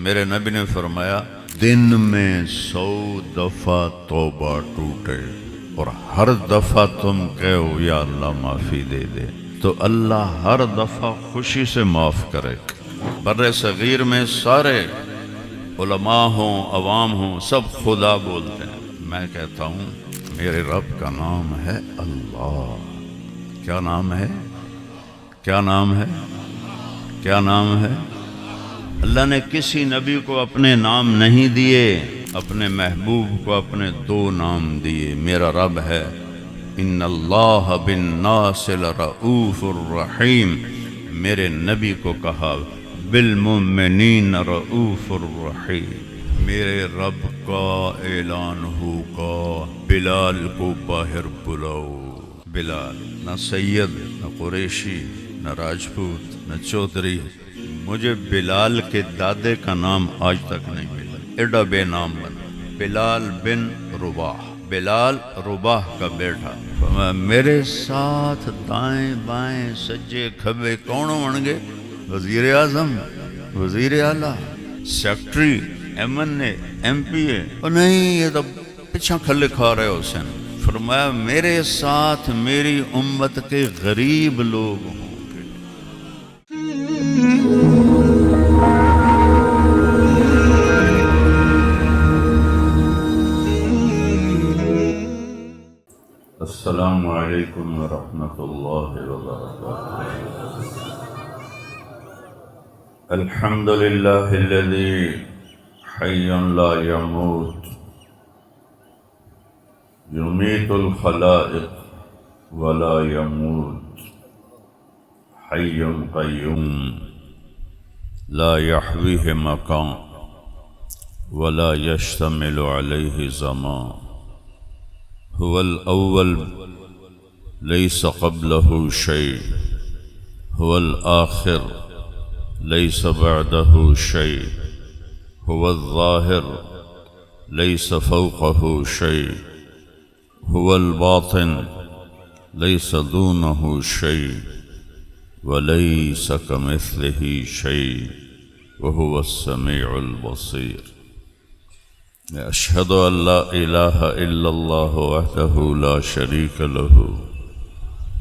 میرے نبی نے فرمایا دن میں 100 دفعہ توبہ ٹوٹے اور ہر دفعہ تم کہو یا اللہ معافی دے دے تو اللہ ہر دفعہ خوشی سے معاف کرے. بر صغیر میں سارے علماء ہوں عوام ہوں سب خدا بولتے ہیں. میں کہتا ہوں میرے رب کا نام ہے اللہ. کیا نام ہے؟ کیا نام ہے؟ کیا نام ہے؟ اللہ نے کسی نبی کو اپنے نام نہیں دیے، اپنے محبوب کو اپنے 2 نام دیے. میرا رب ہے ان اللہ بالناس لرؤوف الرحیم. میرے نبی کو کہا بالمؤمنین رؤوف الرحیم. میرے رب کا اعلان ہوگا بلال کو باہر بلاؤ. بلال نہ سید نہ قریشی نہ راجپوت نہ چودھری، مجھے بلال کے دادے کا نام آج تک نہیں ملا. ایڈا بے نام بنا بلال بن رباح. بلال رباح کا بیٹا. میرے ساتھ دائیں بائیں سجے کھبے کون ہون گے؟ وزیر اعظم، وزیر اعلیٰ، سیکٹری، ایم پی اے. اور نہیں یہ تو پیچھا کھلے کھا رہے ہو حسین. فرمایا میرے ساتھ میری امت کے غریب لوگ ہوں. السلام علیکم ورحمۃ اللہ وبرکاتہ. الحمد للہ الذی حی لا یموت یمیت الخلائق ولا یموت حی قیوم لا یحویہ مکان ولا یشتمل علیہ زمان. هو الأول ليس قبله شيء هو الآخر ليس بعده شيء هو الظاهر ليس فوقه شيء هو الباطن ليس دونه شيء وليس كمثله شيء وهو السميع البصير. أشهد أن لا إله إلا الله وحده لا شريك له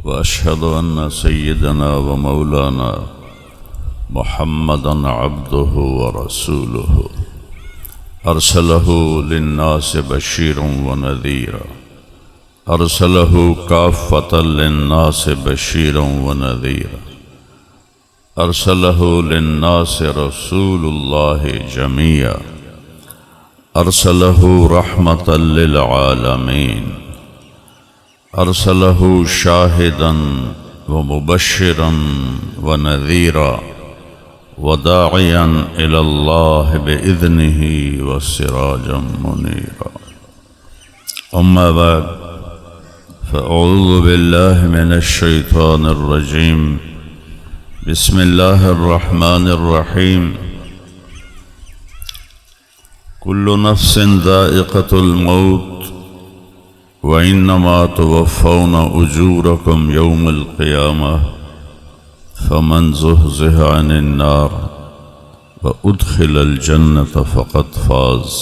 وأشهد أن سيدنا ومولانا محمدا عبده ورسوله أرسله للناس بشيرا ونذيرا أرسله كافة للناس بشيرا ونذيرا أرسله للناس رسول الله جميعا أرسله رحمة للعالمين أرسله شاهدا ومبشرا ونذيرا وداعيا إلى الله بإذنه وسراجا منيرا. أما بعد فأعوذ بالله من الشيطان الرجيم. بسم الله الرحمن الرحيم. كل نفس ذائقة الموت وإنما توفون أجوركم يوم القيامة فمن زحزح عن النار وأدخل الجنة فقد فاز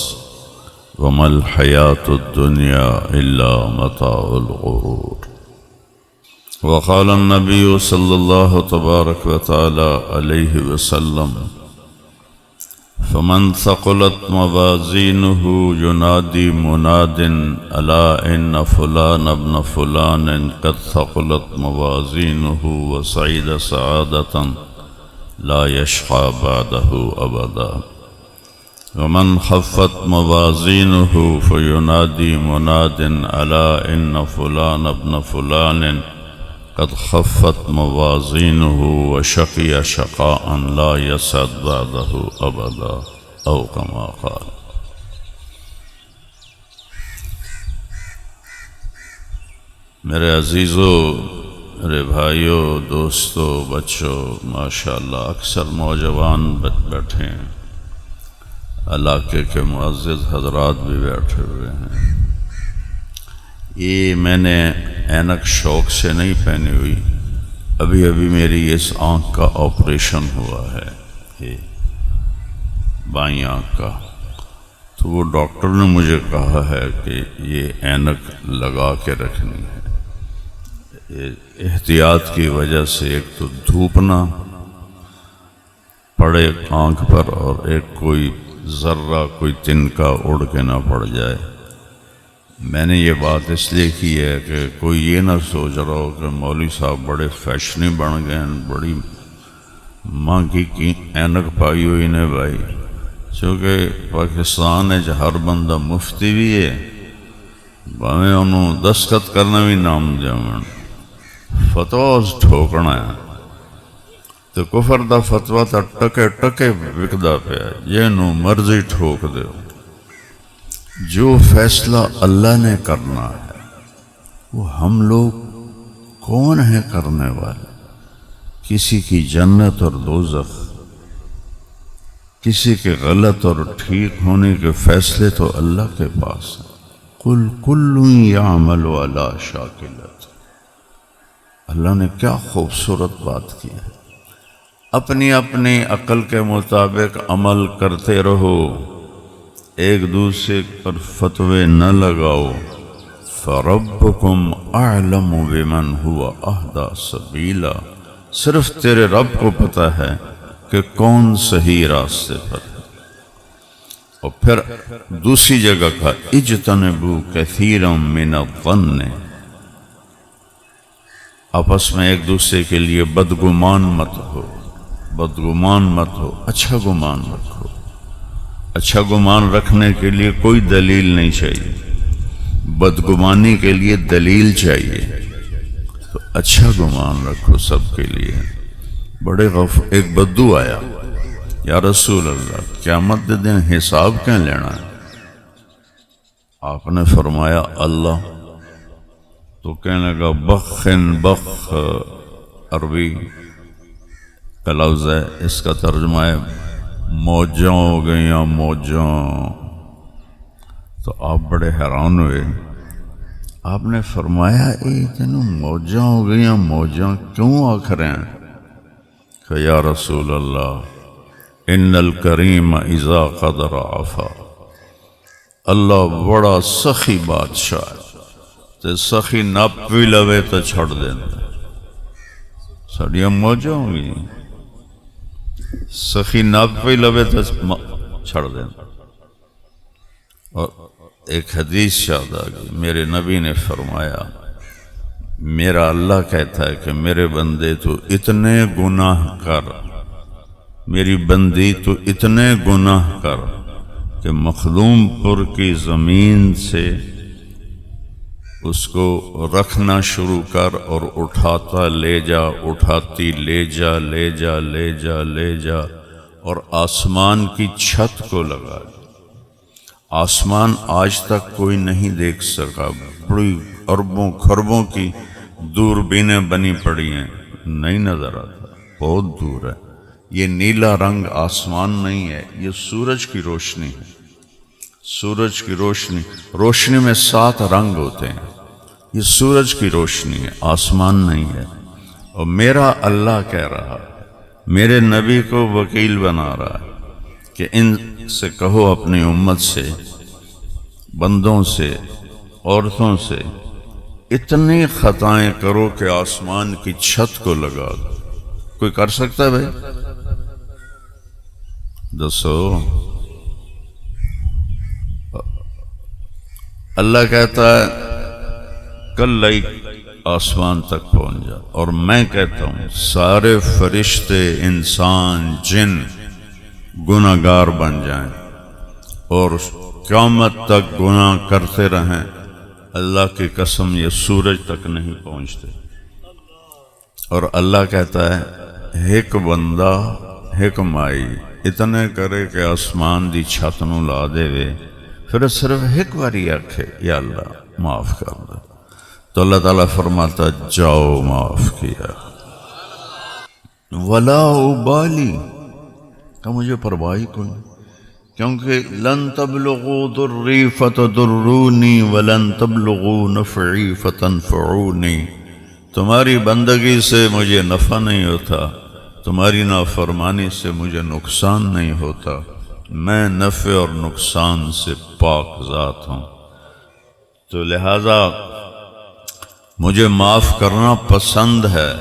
وما الحياة الدنيا إلا متاع الغرور. وقال النبي صلى الله تبارك وتعالى عليه وسلم فمن ثقلت موازينه ينادي مناد ألا إن فلان ابن فلان قد ثقلت موازينه وسعيد سعادة لا يشقى بعده أبدا. ومن خفت موازينه فينادي مناد ألا إن فلان ابن فلان قد خفت موازينه وشقي شقاء لا يسعد بعده أبدا أو كما قال. میرے عزیزو، میرے بھائیو، دوستو، بچوں، ماشاءاللہ اکثر نوجوان بیٹھے ہیں، علاقے کے معزز حضرات بھی بیٹھے ہوئے ہیں. یہ میں نے اینک شوق سے نہیں پہنی ہوئی، ابھی میری اس آنکھ کا آپریشن ہوا ہے. بائیں آنکھ کا، تو وہ ڈاکٹر نے مجھے کہا ہے کہ یہ اینک لگا کے رکھنی ہے، احتیاط کی وجہ سے ایک تو دھوپ نہ پڑے آنکھ پر، اور ایک کوئی ذرہ کوئی تنکا اڑ کے نہ پڑ جائے۔ میں نے یہ بات اس لیے کی ہے کہ کوئی یہ نہ سوچ رہا ہو کہ مولوی صاحب بڑے فیشنی بن گئے ہیں، بڑی مہنگی کی اینک پائی ہوئی نے بھائی، چونکہ پاکستان ہے ہر بندہ مفتی بھی ہے، بھاویں انہوں دستخط کرنا بھی نام جامن فتواز ٹھوکنا ہے، تو کفر دا فتویٰ تا ٹکے ٹکے وکدا پیا، جنوں مرضی ٹھوک دے۔ جو فیصلہ اللہ نے کرنا ہے وہ ہم لوگ کون ہیں کرنے والے؟ کسی کی جنت اور دوزخ، کسی کے غلط اور ٹھیک ہونے کے فیصلے تو اللہ کے پاس ہیں۔ قل کل یعمل علی شاکلۃ، اللہ نے کیا خوبصورت بات کی ہے، اپنی اپنی عقل کے مطابق عمل کرتے رہو، ایک دوسرے پر فتوے نہ لگاؤ۔ فَرَبُّكُمْ أَعْلَمُ بِمَنْ هُوَ أَهْدَى سَبِيلًا، صرف تیرے رب کو پتہ ہے کہ کون صحیح راستے پر ہے۔ اور پھر دوسری جگہ کا اجتنبوا كثيرا من الظن، آپس میں ایک دوسرے کے لیے بدگمان مت ہو، بدگمان مت ہو، اچھا گمان رکھو۔ اچھا گمان رکھنے کے لیے کوئی دلیل نہیں چاہیے، بدگمانی کے لیے دلیل چاہیے، تو اچھا گمان رکھو سب کے لیے۔ بڑے ایک بدو آیا، یا رسول اللہ قیامت کے دن حساب کیا لینا ہے؟ آپ نے فرمایا اللہ، تو کہنے لگا بخن بخ، عربی کا لفظ ہے، اس کا ترجمہ ہے موجوں ہو گئیاں موجوں۔ تو آپ بڑے حیران ہوئے، آپ نے فرمایا تینوں موجوں ہو گئیاں موجوں کیوں آکھ رہے ہیں؟ کہ یا رسول اللہ ان الکریم اذا قدر عفا، اللہ بڑا سخی بادشاہ ہے، تے سخی نپ بھی لوے تو چھڑ دینا، ساڑیاں موجوں ہو گئی، سخی ناپ پہ لبے تو چھڑ دینا۔ اور ایک حدیث یاد آ گئی، میرے نبی نے فرمایا، میرا اللہ کہتا ہے کہ میرے بندے تو اتنے گناہ کر، میری بندی تو اتنے گناہ کر کہ مخدوم پور کی زمین سے اس کو رکھنا شروع کر، اور اٹھاتا لے جا، اٹھاتی لے جا، لے جا، لے جا، لے جا، اور آسمان کی چھت کو لگا دیا۔ آسمان آج تک کوئی نہیں دیکھ سکا، بڑی اربوں خربوں کی دوربینیں بنی پڑی ہیں، نہیں نظر آتا، بہت دور ہے۔ یہ نیلا رنگ آسمان نہیں ہے، یہ سورج کی روشنی ہے، سورج کی روشنی، روشنی میں 7 رنگ ہوتے ہیں، یہ سورج کی روشنی ہے، آسمان نہیں ہے۔ اور میرا اللہ کہہ رہا ہے، میرے نبی کو وکیل بنا رہا ہے کہ ان سے کہو اپنی امت سے، بندوں سے، عورتوں سے، اتنی خطائیں کرو کہ آسمان کی چھت کو لگا دو۔ کوئی کر سکتا ہے بھائی؟ دسو۔ اللہ کہتا ہے کل آسمان تک پہنچ جا، اور میں کہتا ہوں سارے فرشتے، انسان، جن گناہگار بن جائیں اور قیامت تک گناہ کرتے رہیں، اللہ کی قسم یہ سورج تک نہیں پہنچتے۔ اور اللہ کہتا ہے ایک بندہ، ایک مائی اتنے کرے کہ آسمان دی چھت نو لا دے وے، پھر صرف ایک باری آکھے یا اللہ معاف کر دے، تو اللہ تعالیٰ فرماتا جاؤ معاف کیا، ولا ابالی، کہ مجھے پرواہ کوئی، کیونکہ لن تبلغوا ضری فتضرونی ولن تبلغوا نفعی فتنفعونی، تمہاری بندگی سے مجھے نفع نہیں ہوتا، تمہاری نافرمانی سے مجھے نقصان نہیں ہوتا، میں نفع اور نقصان سے پاک ذات ہوں، تو لہذا مجھے معاف کرنا پسند ہے۔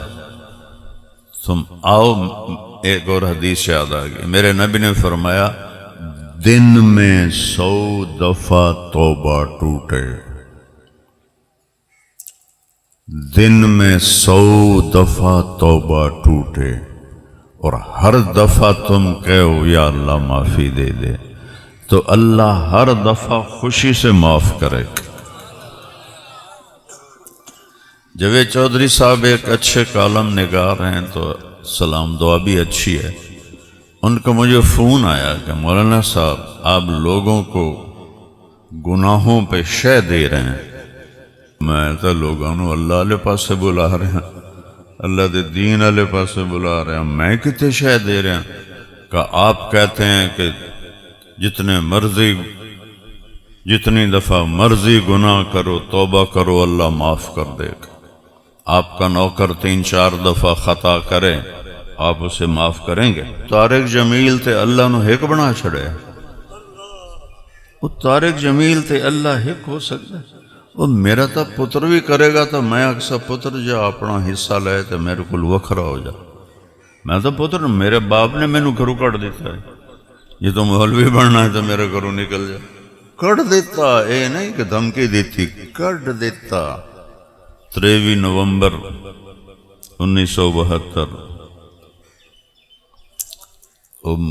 تم آؤ، ایک اور حدیث یاد آ گئی، میرے نبی نے فرمایا دن میں 100 دفعہ توبہ ٹوٹے، دن میں 100 دفعہ توبہ ٹوٹے، اور ہر دفعہ تم کہو یا اللہ معافی دے دے، تو اللہ ہر دفعہ خوشی سے معاف کرے۔ جاوید چودھری صاحب ایک اچھے کالم نگار ہیں، تو سلام دعا بھی اچھی ہے۔ ان کا مجھے فون آیا کہ مولانا صاحب آپ لوگوں کو گناہوں پہ شے دے رہے ہیں۔ میں تو لوگوں نے اللہ علیہ پاس سے بلا رہے ہیں، اللہ دے دین علیہ پاس سے بلا رہے ہیں، میں کتے شے دے رہے ہیں؟ کہ آپ کہتے ہیں کہ جتنی دفعہ مرضی گناہ کرو توبہ کرو اللہ معاف کر دے گا۔ آپ کا نوکر 3-4 دفعہ خطا کرے آپ اسے معاف کریں گے؟ طارق جمیل تے اللہ نو ہک بنا چھڑے، وہ طارق جمیل تے اللہ ہک ہو سکتا ہے؟ وہ میرا تا پتر بھی کرے گا تو میں اکثر پتر جا اپنا حصہ لے تو میرے کو وکھرا ہو جا۔ میں تو پتر، میرے باپ نے مینو گھروں کٹ دیتا ہے، یہ تو مولوی بننا ہے تو میرے گھروں نکل جا، کٹ دیتا، اے نہیں کہ دھمکی دیتی، کٹ دیتا۔ 23 نومبر 1972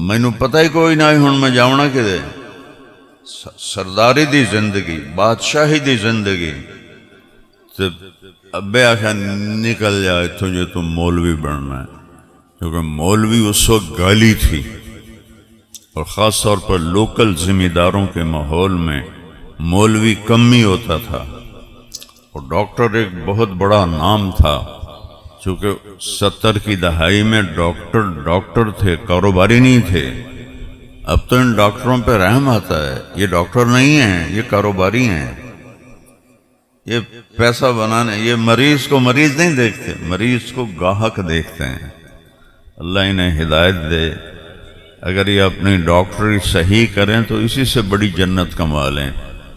مینو پتہ ہی کوئی نہ ہوں میں جاؤنا کدے، سرداری دی زندگی، بادشاہی دی زندگی، ابے آخیا نکل جا اتھوں جو تم مولوی بننا ہے، کیونکہ مولوی اس وقت گالی تھی، اور خاص طور پر لوکل ذمہ داروں کے ماحول میں مولوی کم ہی ہوتا تھا، اور ڈاکٹر ایک بہت بڑا نام تھا، چونکہ 70 کی دہائی میں ڈاکٹر تھے، کاروباری نہیں تھے۔ اب تو ان ڈاکٹروں پہ رحم آتا ہے، یہ ڈاکٹر نہیں ہیں، یہ کاروباری ہیں، یہ پیسہ بنانے، یہ مریض کو مریض نہیں دیکھتے، مریض کو گاہک دیکھتے ہیں۔ اللہ انہیں ہدایت دے، اگر یہ اپنی ڈاکٹری صحیح کریں تو اسی سے بڑی جنت کما لیں،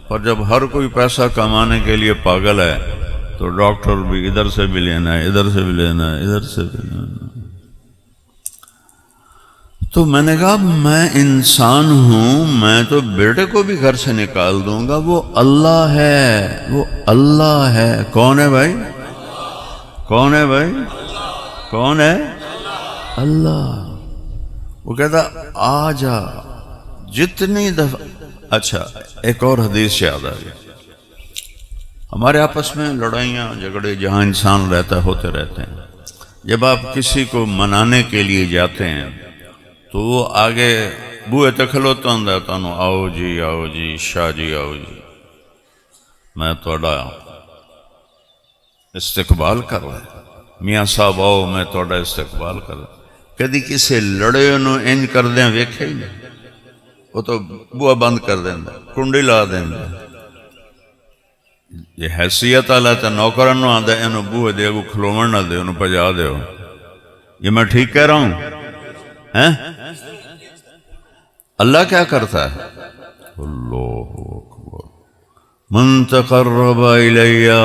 اور جب ہر کوئی پیسہ کمانے کے لیے پاگل ہے تو ڈاکٹر بھی ادھر سے بھی لینا ہے، ادھر سے بھی لینا ہے، ادھر سے بھی لینا ہے۔ تو میں نے کہا میں انسان ہوں، میں تو بیٹے کو بھی گھر سے نکال دوں گا، وہ اللہ ہے، وہ اللہ ہے۔ کون ہے بھائی؟ کون ہے بھائی؟ کون ہے؟ اللہ۔ وہ کہتا آ جا جتنی دفعہ۔ اچھا ایک اور حدیث یاد آ گئی، ہمارے آپس میں لڑائیاں جھگڑے جہاں انسان رہتا ہوتے رہتے ہیں، جب آپ کسی کو منانے کے لیے جاتے ہیں تو وہ آگے بوئے تے کھلوتا ہوں تانوں آؤ جی شاہ جی آؤ جی، میں توڑا استقبال کر رہا، میاں صاحب آؤ میں توڑا استقبال کر رہا۔ کدی کسے لڑے انہوں انج کر دیں ویکھے ہی نہیں، وہ تو بوا بند کر دیں، کنڈی لا دیں۔ یہ حیثیت آلہ تا نوکران نو آدھا انہوں بوئے دے گو کھلومن نہ دے، انہوں پجا دے ہو۔ یہ میں ٹھیک کہہ رہا ہوں؟ اللہ کیا کرتا ہے؟ اللہ اکبر، من تقرب الیہ،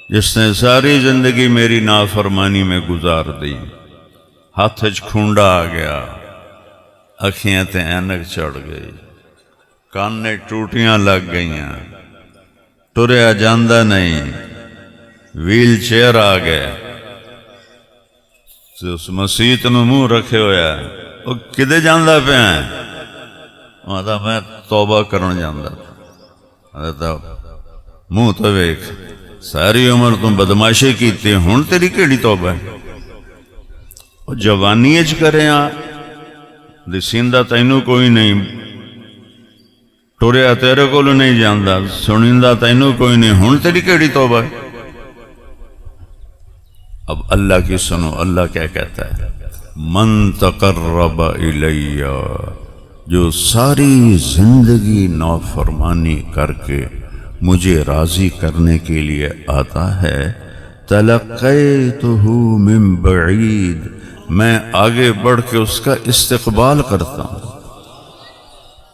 جس نے ساری زندگی میری نافرمانی میں گزار دی، ہاتھ کھونڈا آ گیا، اکھیاں تے اینک چڑھ گئی، کانے ٹوٹیاں لگ گئیاں، ٹریا جاندہ نہیں، ویل چیئر آ گئے، تو اس مسیت نو منہ رکھے ہویا ہے، وہ کدے جاندہ پہ ہیں؟ وہ آتا میں توبہ کرن جاندہ تھا، منہ تو ویک ساری عمر تم بدماشی کیتی، ہن تیری کیڑی توبہ ہے؟ وہ جوانی اچ کرے ہاں دسیندہ تینوں کوئی نہیں، ٹوریا تیرے کو نہیں جاندہ، سنیندہ تینوں کوئی نہیں، ہن تیری کیڑی توبہ ہے؟ اب اللہ کی سنو، اللہ کیا کہتا ہے؟ من تقرب الیہ، جو ساری زندگی نافرمانی کر کے مجھے راضی کرنے کے لیے آتا ہے، تلقیتہ من بعید، میں آگے بڑھ کے اس کا استقبال کرتا ہوں۔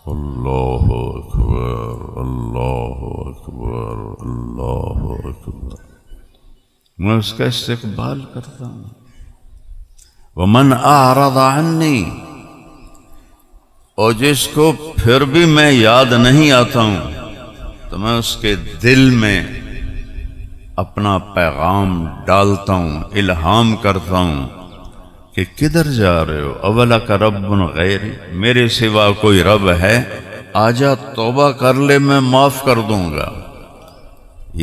اللہ اکبر اللہ اکبر اللہ اکبر. میں اس کا استقبال کرتا ہوں. ومن اعرض عنی، اور جس کو پھر بھی میں یاد نہیں آتا ہوں تو میں اس کے دل میں اپنا پیغام ڈالتا ہوں، الہام کرتا ہوں کہ کدھر جا رہے ہو؟ اولک رب غیری، میرے سوا کوئی رب ہے؟ آجا توبہ کر لے، میں معاف کر دوں گا.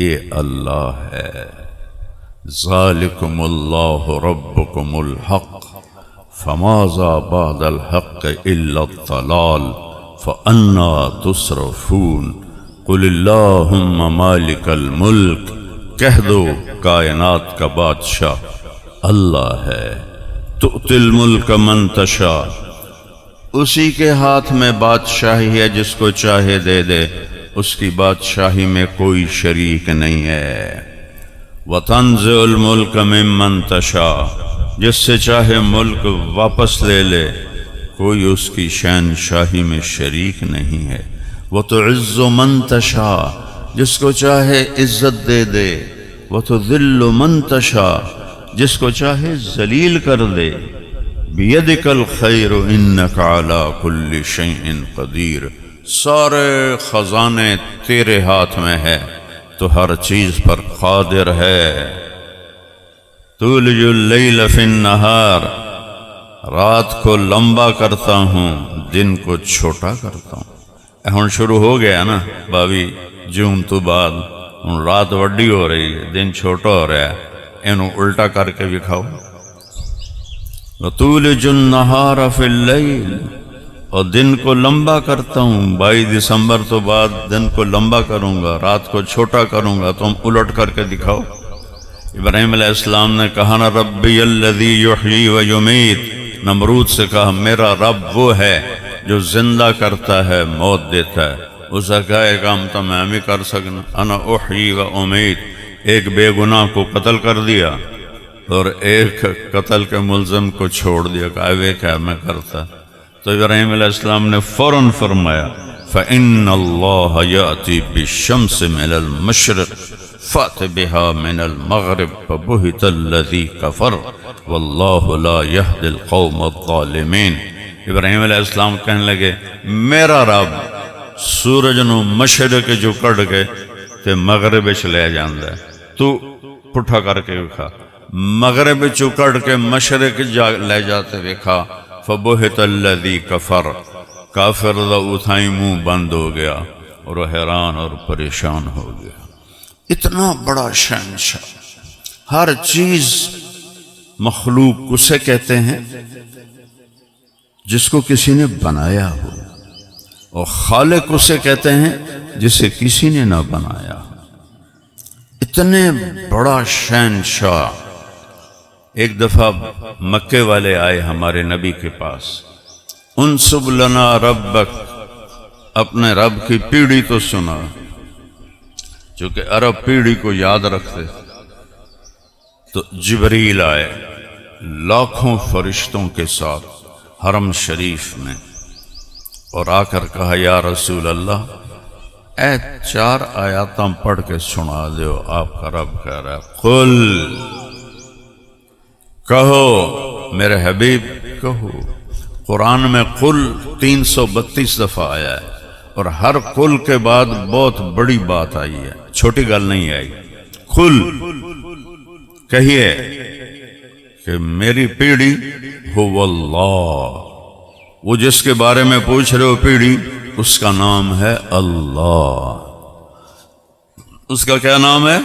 یہ اللہ ہے. ذالکم اللہ ربکم الحق فماذا بعد الحق الا الضلال فأنا تصرفون. قل اللہم مالک الملک، کہہ دو کائنات کا بادشاہ اللہ ہے. تؤتی الملک من تشاء، اسی کے ہاتھ میں بادشاہی ہے، جس کو چاہے دے دے، اس کی بادشاہی میں کوئی شریک نہیں ہے. وتنزع الملک ممن تشاء، جس سے چاہے ملک واپس لے لے، کوئی اس کی شہنشاہی میں شریک نہیں ہے. وتعز من تشاء، جس کو چاہے عزت دے دے. وتذل من تشاء، جس کو چاہے ذلیل کر دے. بیدک الخیر انک علی کل شیء قدیر، سارے خزانے تیرے ہاتھ میں ہے، تو ہر چیز پر قادر ہے. تولج اللیل فی النہار، رات کو لمبا کرتا ہوں، دن کو چھوٹا کرتا ہوں. ہن شروع ہو گیا نا باوی جون تو بعد، ہن رات وڈی ہو رہی ہے، دن چھوٹا ہو رہا ہے. انہوں الٹا کر کے دکھاؤ. وَتُولِجُ النَّهَارَ فِي اللَّيْلِ، اور دن کو لمبا کرتا ہوں. 22 دسمبر تو بعد دن کو لمبا کروں گا، رات کو چھوٹا کروں گا. تم الٹ کر کے دکھاؤ. ابراہیم علیہ السلام نے کہا نا ربی الذی یحیی و یمیت، نمرود سے کہا میرا رب وہ ہے جو زندہ کرتا ہے، موت دیتا ہے. اس نے کہا ایک کام تو میں بھی کر سکنا، انا احیی و امیت. ایک بے گناہ کو قتل کر دیا اور ایک قتل کے ملزم کو چھوڑ دیا. کہا وہ کیا میں کرتا. تو ابراہیم علیہ السلام نے فوراً فرمایا فَإِنَّ اللَّهَ يَأْتِي بِالشَّمْسِ مِنَ الْمَشْرِقِ فَأْتِ بِهَا مِنَ الْمَغْرِبِ فَبُهِتَ الَّذِي كَفَرَ وَاللَّهُ لَا يَهْدِي الْقَوْمَ الظَّالِمِينَ. ابراہیم علیہ السلام کہنے لگے میرا رب سورج نو مشرق جو کڑ کے تے مغرب چ لے جاندا ہے. تو پٹھا کر کے وکھا، مغرب چ کڑ کے مشرق لے جاتے وکھا. فبہت الذی کفر، کافر دا اتھائی منہ بند ہو گیا اور وہ حیران اور پریشان ہو گیا. اتنا بڑا شہنشاہ، ہر چیز مخلوق اسے کہتے ہیں جس کو کسی نے بنایا ہو، اور خالق اسے کہتے ہیں جسے کسی نے نہ بنایا ہو. اتنے بڑا شہنشاہ. ایک دفعہ مکے والے آئے ہمارے نبی کے پاس، انصب لنا ربک، اپنے رب کی پیڑھی تو سنا، چونکہ عرب پیڑھی کو یاد رکھتے. تو جبریل آئے لاکھوں فرشتوں کے ساتھ حرم شریف میں، اور آ کر کہا یا رسول اللہ اے 4 آیاتاں پڑھ کے سنا دیو. آپ کا رب کہہ رہا ہے قل، کہو میرے حبیب کہو. قرآن میں قل 332 دفعہ آیا ہے، اور ہر قل کے بعد بہت بڑی بات آئی ہے، چھوٹی گل نہیں آئی. قل کہیے کہ میری پیڑھی هو اللہ، وہ جس کے بارے میں پوچھ رہے ہو پیڑھی، اس کا نام ہے اللہ. اس کا کیا نام ہے؟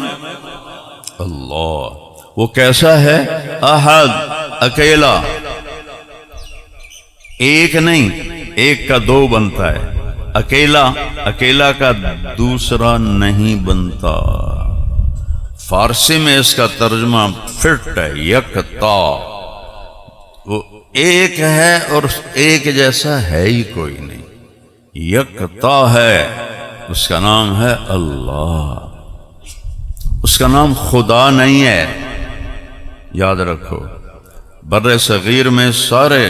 اللہ. وہ کیسا ہے؟ احد، اکیلا. ایک نہیں، ایک کا 2 بنتا ہے. اکیلا کا دوسرا نہیں بنتا. فارسی میں اس کا ترجمہ فٹ ہے، یکتا. وہ ایک ہے اور ایک جیسا ہے ہی کوئی نہیں، یکتا ہے. اس کا نام ہے اللہ. اس کا نام خدا نہیں ہے. یاد رکھو، بر صغیر میں سارے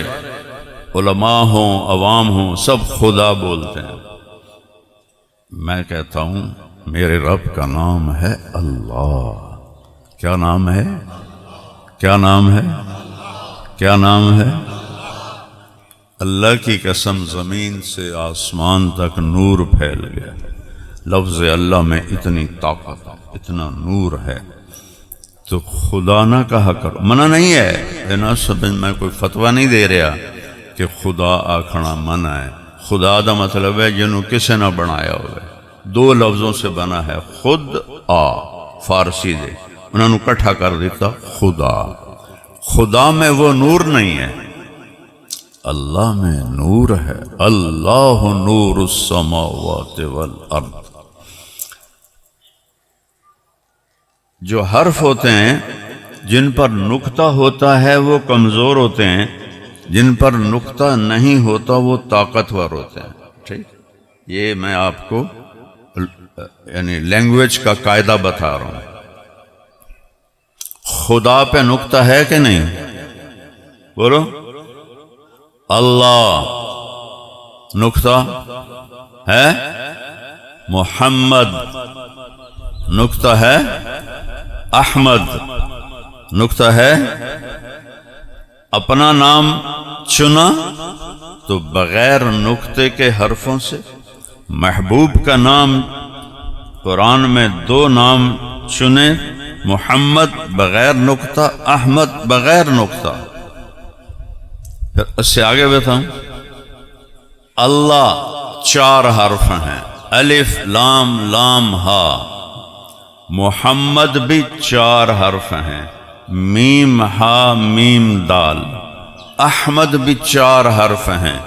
علماء ہوں عوام ہوں سب خدا بولتے ہیں. میں کہتا ہوں میرے رب کا نام ہے اللہ. کیا نام ہے؟ کیا نام ہے؟ کیا نام ہے؟ اللہ کی قسم زمین سے آسمان تک نور پھیل گیا. لفظ اللہ میں اتنی طاقت اتنا نور ہے تو خدا نہ کہا کرو. منع نہیں ہے نہ سمجھ، میں کوئی فتویٰ نہیں دے رہا کہ خدا آکھنا منع ہے. خدا دا مطلب ہے جنہوں کسے نہ بنایا ہوئے. دو لفظوں سے بنا ہے خود آ فارسی دے انہوں نے کٹھا کر دیتا خدا. خدا میں وہ نور نہیں ہے، اللہ میں نور ہے. اللہ نور السماوات والارض. جو حرف ہوتے ہیں جن پر نقطہ ہوتا ہے وہ کمزور ہوتے ہیں، جن پر نقطہ نہیں ہوتا وہ طاقتور ہوتے ہیں. ٹھیک، یہ میں آپ کو یعنی لینگویج کا قاعدہ بتا رہا ہوں. خدا پہ نقطہ ہے کہ نہیں؟ بولو. اللہ نقطہ ہے، محمد نقطہ ہے، احمد نقطہ ہے. اپنا نام چنا تو بغیر نقطے کے حرفوں سے. محبوب کا نام قرآن میں دو نام چنے، محمد بغیر نقطہ، احمد بغیر نقطہ. پھر اس سے آگے بتاؤں، اللہ چار حرف ہیں، الف لام لام ہا. محمد بھی چار حرف ہیں، میم ہا میم دال. احمد بھی چار حرف ہیں،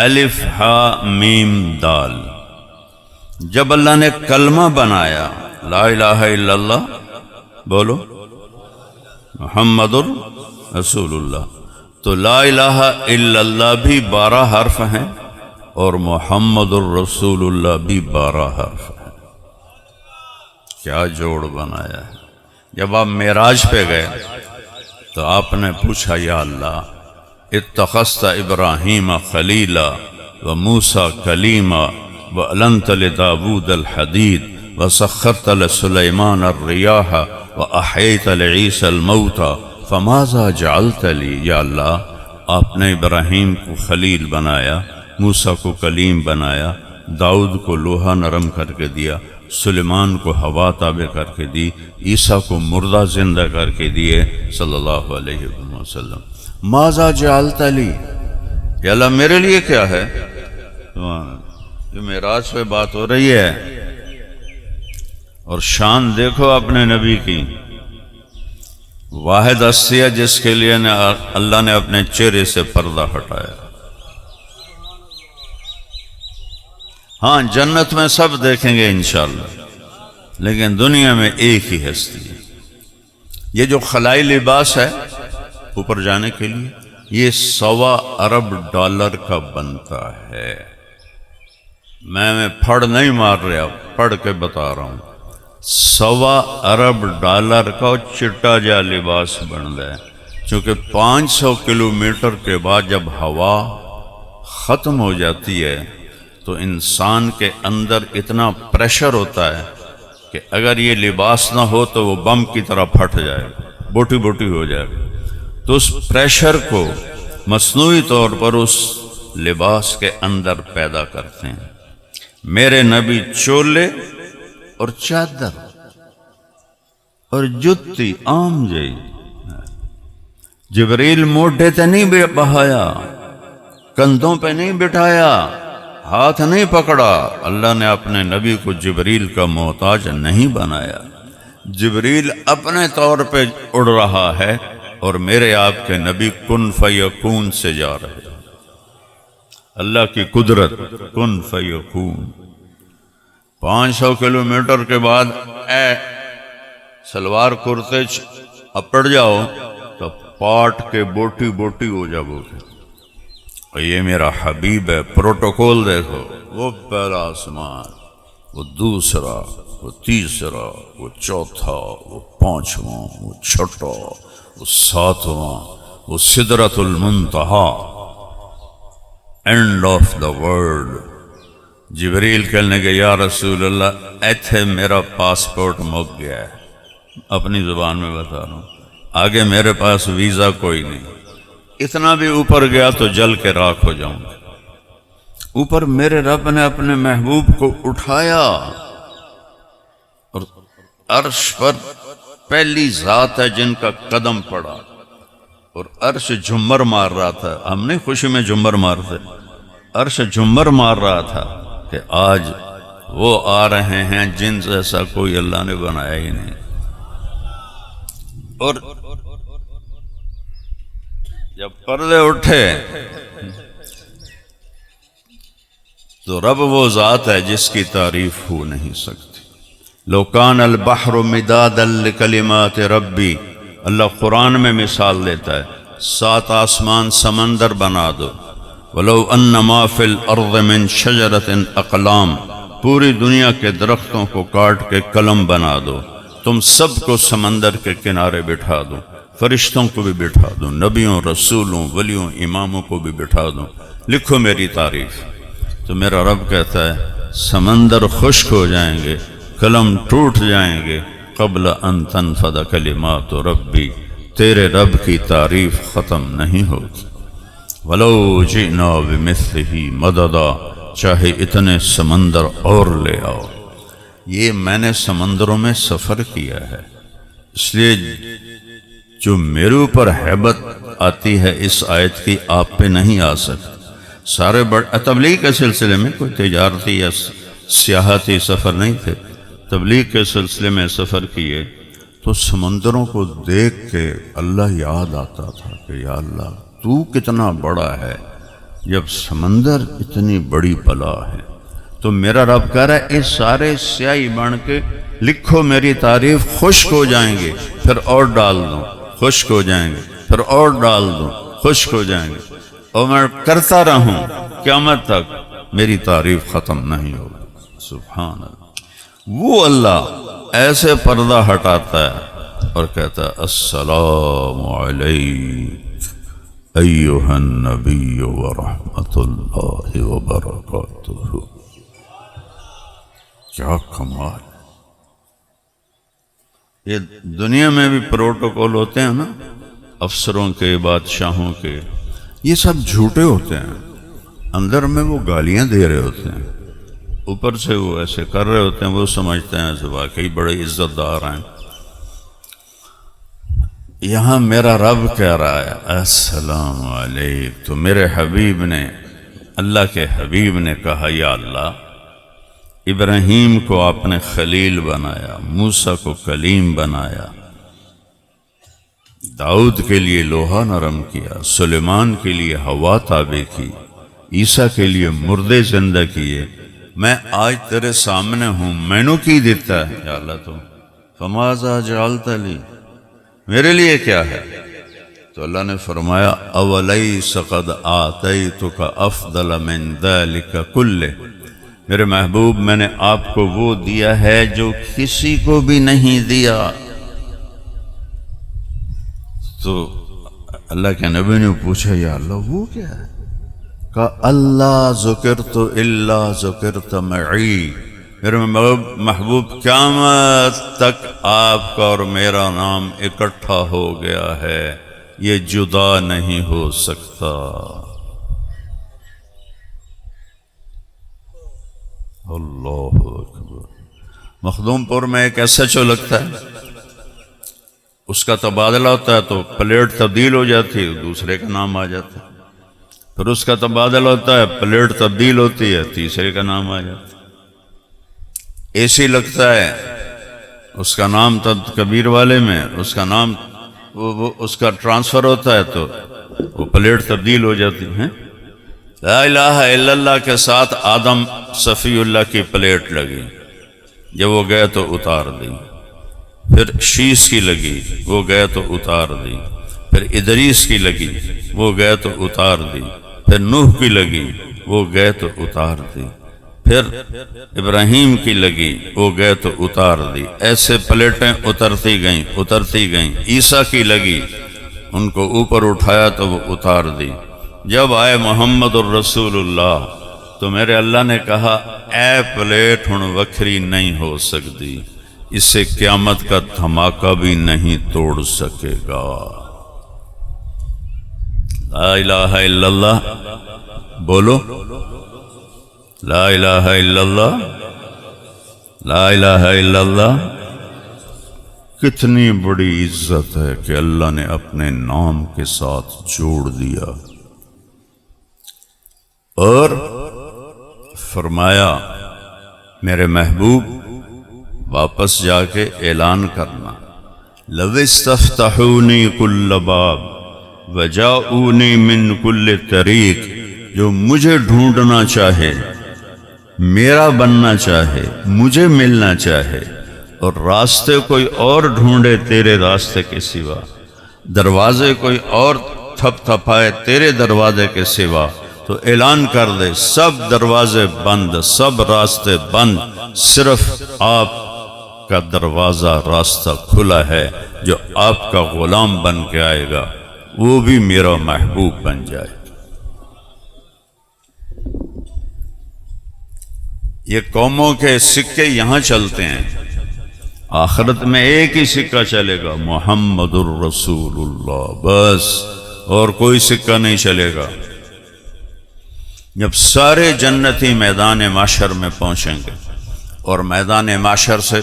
الف ہا میم دال. جب اللہ نے کلمہ بنایا لا الہ الا اللہ، بولو محمد رسول اللہ، تو لا الہ الا اللہ بھی 12 حرف ہیں اور محمد الرسول اللہ بھی 12 حرف ہیں. کیا جوڑ بنایا ہے. جب آپ معراج پہ گئے تو آپ نے پوچھا یا اللہ اتخذت ابراہیم خلیلا و موسیٰ کلیما وَأَلَنْتَ لِدَاوُودَ الْحَدِيدَ وَسَخَّرْتَ لِسُلَيْمَانَ الرِّيَاحَ وَأَحْيَيْتَ لِعِيسَى الْمَوْتَى فَمَاذَا جَعَلْتَ لِي. یا اللہ آپ نے ابراہیم کو خلیل بنایا، موسیٰ کو کلیم بنایا، داؤد کو لوہا نرم کر کے دیا، سلیمان کو ہوا تابع کر کے دی، عیسیٰ کو مردہ زندہ کر کے دیے صلی اللہ علیہ وسلم. ماذا جعلت لی، یا اللہ میرے لیے کیا ہے؟ یہ معراج پہ بات ہو رہی ہے. اور شان دیکھو اپنے نبی کی. واحد ہستی ہے جس کے لیے اللہ نے اپنے چہرے سے پردہ ہٹایا. ہاں جنت میں سب دیکھیں گے انشاءاللہ، لیکن دنیا میں ایک ہی ہستی ہے. یہ جو خلائی لباس ہے اوپر جانے کے لیے یہ $1.25 ارب کا بنتا ہے. میں پھڑ نہیں مار رہا، پڑھ کے بتا رہا ہوں. $1.25 ارب کا چٹا جا لباس بنتا ہے. چونکہ 500 کلومیٹر کے بعد جب ہوا ختم ہو جاتی ہے تو انسان کے اندر اتنا پریشر ہوتا ہے کہ اگر یہ لباس نہ ہو تو وہ بم کی طرح پھٹ جائے، بوٹی بوٹی ہو جائے. تو اس پریشر کو مصنوعی طور پر اس لباس کے اندر پیدا کرتے ہیں. میرے نبی چولے اور چادر اور جتی عام جئی. جبریل موڈے تے نہیں بہایا، کندھوں پہ نہیں بٹھایا، ہاتھ نہیں پکڑا. اللہ نے اپنے نبی کو جبریل کا محتاج نہیں بنایا. جبریل اپنے طور پہ اڑ رہا ہے اور میرے آپ کے نبی کن فیکون سے جا رہے. اللہ کی قدرت کن فیکون. 500 کلومیٹر کے بعد اے سلوار کرتے اپڑ جاؤ تو پاٹ کے بوٹی بوٹی ہو جاؤ گے. اور یہ میرا حبیب ہے. پروٹوکول دیکھو، وہ پہلا آسمان، وہ دوسرا، وہ تیسرا، وہ چوتھا، وہ پانچواں، وہ چھٹا، وہ ساتواں، وہ سدرۃ المنتہا. End of the world. جبریل کہنے کہ یا رسول اللہ ایتھے میرا پاسپورٹ مک گیا ہے، اپنی زبان میں بتا رہا ہوں، آگے میرے پاس ویزا کوئی نہیں، اتنا بھی اوپر گیا تو جل کے راکھ ہو جاؤں گا۔ اوپر میرے رب نے اپنے محبوب کو اٹھایا اور عرش پر پہلی ذات ہے جن کا قدم پڑا، اور عرش جھمر مار رہا تھا۔ ہم نہیں خوشی میں جھمر مارتے، عرش جھمر مار رہا تھا کہ آج وہ آ رہے ہیں جن جیسا کوئی اللہ نے بنایا ہی نہیں۔ اور جب پردے اٹھے تو رب وہ ذات ہے جس کی تعریف ہو نہیں سکتی۔ لو کان البحر مدادا لکلمات ربی، اللہ قرآن میں مثال دیتا ہے، 7 آسمان سمندر بنا دو، ولو ان ما فی الارض من شجرۃ اقلام، پوری دنیا کے درختوں کو کاٹ کے قلم بنا دو، تم سب کو سمندر کے کنارے بٹھا دو، فرشتوں کو بھی بٹھا دو، نبیوں، رسولوں، ولیوں، اماموں کو بھی بٹھا دو، لکھو میری تعریف۔ تو میرا رب کہتا ہے سمندر خشک ہو جائیں گے، قلم ٹوٹ جائیں گے، قبل ان تنفد کلمات ربی، تیرے رب کی تعریف ختم نہیں ہوگی۔ ولو جئنا بمثلہ مددا، چاہے اتنے سمندر اور لے آؤ۔ یہ میں نے سمندروں میں سفر کیا ہے، اس لیے جو میرے اوپر ہیبت آتی ہے اس آیت کی آپ پہ نہیں آ سکتی۔ سارے تبلیغ کے سلسلے میں کوئی تجارتی یا سیاحتی سفر نہیں تھے، تبلیغ کے سلسلے میں سفر کیے تو سمندروں کو دیکھ کے اللہ یاد آتا تھا کہ یا اللہ تو کتنا بڑا ہے، جب سمندر اتنی بڑی بلا ہے۔ تو میرا رب کہہ رہا ہے اس سارے سیاہی بن کے لکھو میری تعریف، خشک ہو جائیں گے پھر اور ڈال دوں، خشک ہو جائیں گے پھر اور ڈال دوں، خشک ہو جائیں گے، اور میں کرتا رہوں قیامت تک، میری تعریف ختم نہیں ہوگی۔ سبحان اللہ۔ وہ اللہ ایسے پردہ ہٹاتا ہے اور کہتا ہے السلام علیک ایھا النبی ورحمۃ اللہ وبرکاتہ۔ کیا کمال! یہ دنیا میں بھی پروٹوکول ہوتے ہیں نا، افسروں کے، بادشاہوں کے، یہ سب جھوٹے ہوتے ہیں، اندر میں وہ گالیاں دے رہے ہوتے ہیں، اوپر سے وہ ایسے کر رہے ہوتے ہیں، وہ سمجھتے ہیں ایسے واقعی بڑے عزت دار ہیں۔ یہاں میرا رب کہہ رہا ہے السلام علیک، تو میرے حبیب نے، اللہ کے حبیب نے کہا یا اللہ، ابراہیم کو آپ نے خلیل بنایا، موسیٰ کو کلیم بنایا، داؤد کے لیے لوہا نرم کیا، سلیمان کے لیے ہوا تابع کی، عیسیٰ کے لیے مردے زندہ کیے، میں آج تیرے سامنے ہوں، میں نے کی دیتا ہے یا اللہ، تو فماذا جعلت لی، میرے لیے کیا ہے؟ تو اللہ نے فرمایا اولیس قد آتیتک افضل من ذلک کلہ، میرے محبوب میں نے آپ کو وہ دیا ہے جو کسی کو بھی نہیں دیا۔ تو اللہ کے نبی نے پوچھا یا اللہ وہ کیا ہے؟ کہا اللہ ذکرت الا ذکرت معی، میرے محبوب قیامت تک آپ کا اور میرا نام اکٹھا ہو گیا ہے، یہ جدا نہیں ہو سکتا۔ اللہ اکبر۔ مخدوم پور میں ایک ایس ایچ او لگتا ہے، اس کا تبادلہ ہوتا ہے تو پلیٹ تبدیل ہو جاتی ہے، دوسرے کا نام آ جاتا ہے، پھر اس کا تبادلہ ہوتا ہے، پلیٹ تبدیل ہوتی ہے، تیسرے کا نام آ جاتا ہے۔ اے سی لگتا ہے، اس کا نام کبیر والے میں اس کا نام اس کا ٹرانسفر ہوتا ہے تو وہ پلیٹ تبدیل ہو جاتی ہے۔ لا الہ الا اللہ کے ساتھ آدم صفی اللہ کی پلیٹ لگی، جب وہ گئے تو اتار دی، پھر شیش کی لگی، وہ گئے تو اتار دی، پھر ادریس کی لگی، وہ گئے تو اتار دی، پھر نوح کی لگی، وہ گئے تو اتار دی، پھر ابراہیم کی لگی، وہ گئے تو اتار دی، ایسے پلیٹیں اترتی گئیں۔ عیسیٰ کی لگی، ان کو اوپر اٹھایا تو وہ اتار دی، جب آئے محمد الرسول اللہ تو میرے اللہ نے کہا اے پلیٹ ہن وکھری نہیں ہو سکتی، اسے قیامت کا دھماکہ بھی نہیں توڑ سکے گا۔ لا الہ الا اللہ بولو، لا الہ الا اللہ، لا الہ الا اللہ۔ کتنی بڑی عزت ہے کہ اللہ نے اپنے نام کے ساتھ جوڑ دیا، اور فرمایا میرے محبوب واپس جا کے اعلان کرنا، لو استفتحونی کل باب وجاؤنی من کل طریق، جو مجھے ڈھونڈنا چاہے، میرا بننا چاہے، مجھے ملنا چاہے، اور راستے کوئی اور ڈھونڈے تیرے راستے کے سوا، دروازے کوئی اور تھپ تھپائے تیرے دروازے کے سوا، تو اعلان کر دے سب دروازے بند، سب راستے بند، صرف آپ کا دروازہ راستہ کھلا ہے۔ جو آپ کا غلام بن کے آئے گا وہ بھی میرا محبوب بن جائے۔ یہ قوموں کے سکے یہاں چلتے ہیں، آخرت میں ایک ہی سکہ چلے گا، محمد الرسول اللہ، بس اور کوئی سکہ نہیں چلے گا۔ جب سارے جنتی میدان معاشر میں پہنچیں گے اور میدان معاشر سے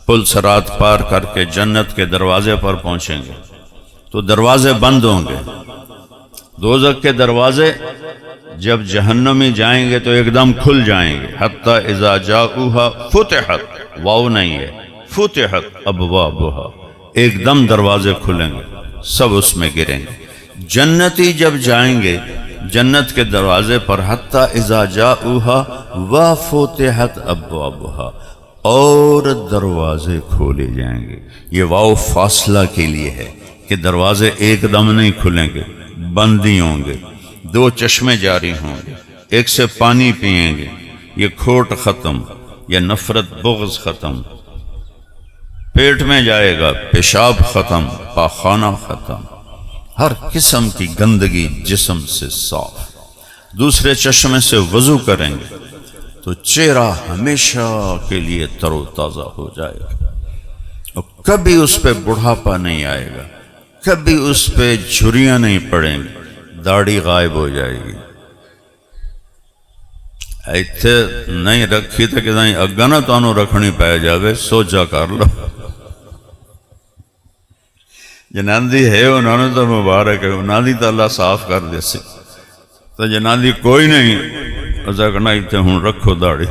پل صراط پار کر کے جنت کے دروازے پر پہنچیں گے تو دروازے بند ہوں گے۔ دوزخ کے دروازے جب جہنمی جائیں گے تو ایک دم کھل جائیں گے، حتی اذا جاؤہا فتحت، واو نہیں ہے، فتحت ابوابہا، ایک دم دروازے کھلیں گے، سب اس میں گریں گے۔ جنتی جب جائیں گے جنت کے دروازے پر، حتی اذا جاؤہا وفتحت ابوابہا، اور دروازے کھولے جائیں گے۔ یہ واو فاصلہ کے لیے ہے کہ دروازے ایک دم نہیں کھلیں گے، بند ہی ہوں گے، دو چشمے جاری ہوں گے، ایک سے پانی پئیں گے، یہ کھوٹ ختم، یہ نفرت بغض ختم، پیٹ میں جائے گا پیشاب ختم، پاخانہ ختم، ہر قسم کی گندگی جسم سے صاف۔ دوسرے چشمے سے وضو کریں گے تو چہرہ ہمیشہ کے لیے تر و تازہ ہو جائے گا، اور کبھی اس پہ بڑھاپا نہیں آئے گا، کبھی اس پہ جھریاں نہیں پڑیں گی، داڑھی غائب ہو جائے گی۔ ایتھے نہیں رکھی تو کہ نہیں اگا نہ تانوں رکھنی پہ جاوے، سوچا کر لو۔ جناندی ہے انہوں نے تو مبارک ہے، انہوں نے تو اللہ صاف کر دے سی، تو جناندی کوئی نہیں، اسا کہنا ایتھے ہوں رکھو داڑھی،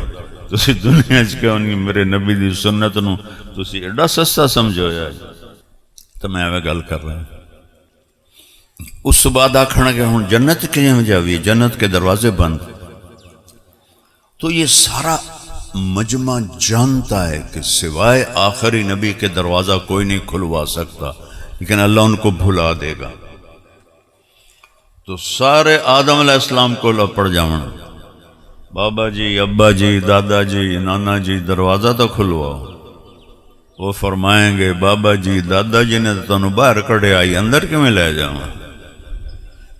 تسی دنیا چکے ہونگی میرے نبی دی سنت نو تسی ایڈا سستا سمجھو یا تو میں وہ گل کر رہا ہوں۔ اس بعد آکھنا کہ ہوں جنت کے جائیں جاوی، جنت کے دروازے بند، تو یہ سارا مجمع جانتا ہے کہ سوائے آخری نبی کے دروازہ کوئی نہیں کھلوا سکتا، لیکن اللہ ان کو بھلا دے گا۔ تو سارے آدم علیہ السلام کو لپڑ جاؤں، بابا جی، ابا جی، دادا جی، نانا جی، دروازہ تو کھلواؤ۔ وہ فرمائیں گے بابا جی دادا جی نے تو تنوں باہر کڑے آئی، اندر کیوں میں لے جاؤں،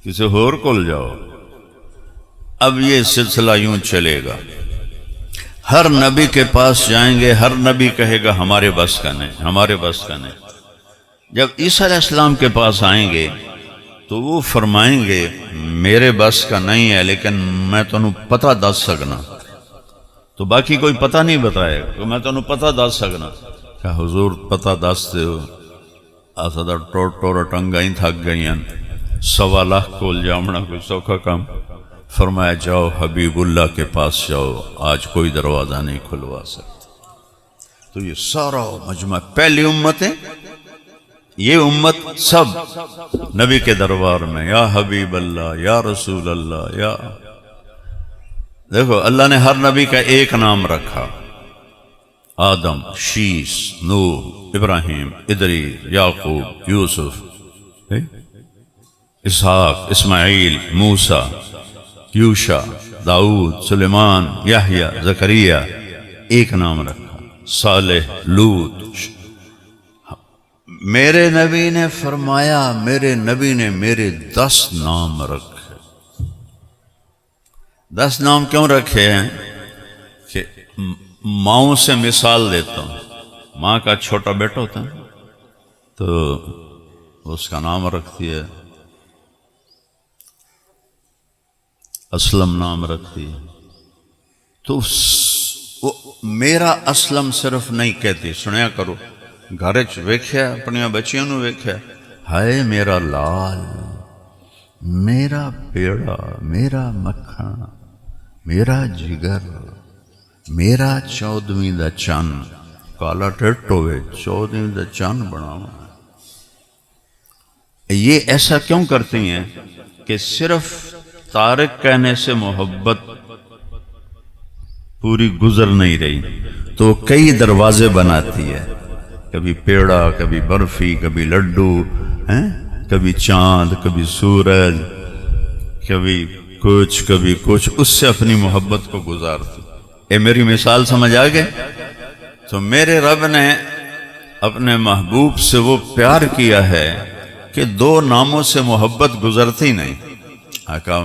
کسی اور کول جاؤ۔ اب یہ سلسلہ یوں چلے گا، ہر نبی کے پاس جائیں گے، ہر نبی کہے گا ہمارے بس کا نہیں، ہمارے بس کا نہیں۔ جب عیسیٰ علیہ السلام کے پاس آئیں گے تو وہ فرمائیں گے میرے بس کا نہیں ہے، لیکن میں تنوں پتہ دس سکنا، تو باقی کوئی پتہ نہیں بتائے تو میں تنوں پتہ دس سکنا کہ حضور پتہ دس دے ہو، آسا دا ٹور ٹنگائیں تھک گئیں، 1.25 لاکھ کول جامنا کوئی سوکھا کام۔ فرمایا جاؤ حبیب اللہ کے پاس جاؤ، آج کوئی دروازہ نہیں کھلوا سکتا۔ تو یہ سارا مجمع پہلی امت ہے، یہ امت سب نبی کے دربار میں یا حبیب اللہ، یا رسول اللہ، یا دیکھو اللہ نے ہر نبی کا ایک نام رکھا، آدم، شیس، نوح، ابراہیم، ادریس، یعقوب، یوسف، اسحاق، اسماعیل، موسیٰ، یوشع، داؤد، سلیمان، یحییٰ، زکریا، ایک نام رکھا، صالح، لوط۔ میرے نبی نے فرمایا میرے نبی نے میرے 10 نام رکھے، 10 نام کیوں رکھے ہیں کہ ماؤں سے مثال دیتا ہوں. ماں کا چھوٹا بیٹا ہوتا ہے تو اس کا نام رکھتی ہے، اسلم نام رکھتی ہے. تو میرا اسلم صرف نہیں کہتی، سنیا کرو، گھر چ ویکھیا اپنی بچیاں نو ویکھیا، ہائے میرا لال، میرا پیڑا، میرا مکھن، میرا جگر، میرا 14ویں دا چن، کالا ٹٹ ہوئے 14ویں دا چن بناوا. یہ ایسا کیوں کرتی ہیں کہ صرف طارق کہنے سے محبت پوری گزر نہیں رہی، تو کئی دروازے بناتی ہے، کبھی پیڑا، کبھی برفی، کبھی لڈو، کبھی چاند، کبھی سورج، کبھی کچھ اس سے اپنی محبت کو گزارتی. اے میری مثال سمجھ آ گئے؟ تو میرے رب نے اپنے محبوب سے وہ پیار کیا ہے کہ 2 ناموں سے محبت گزرتی نہیں. کہا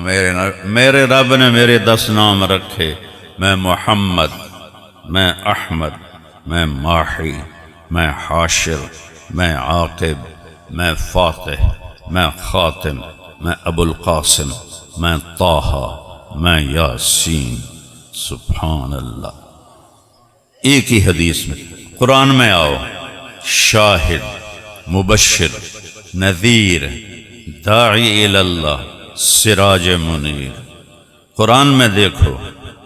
میرے رب نے میرے 10 نام رکھے، میں محمد، میں احمد، میں ماحی، میں حاشر، میں عاقب، میں فاتح، میں خاتم، میں ابو القاسم، میں طٰہٰ، میں یاسین. سبحان اللہ. ایک ہی حدیث میں. قرآن میں آؤ، شاہد، مبشر، نذیر، داعی اللہ، سراج منیر. قرآن میں دیکھو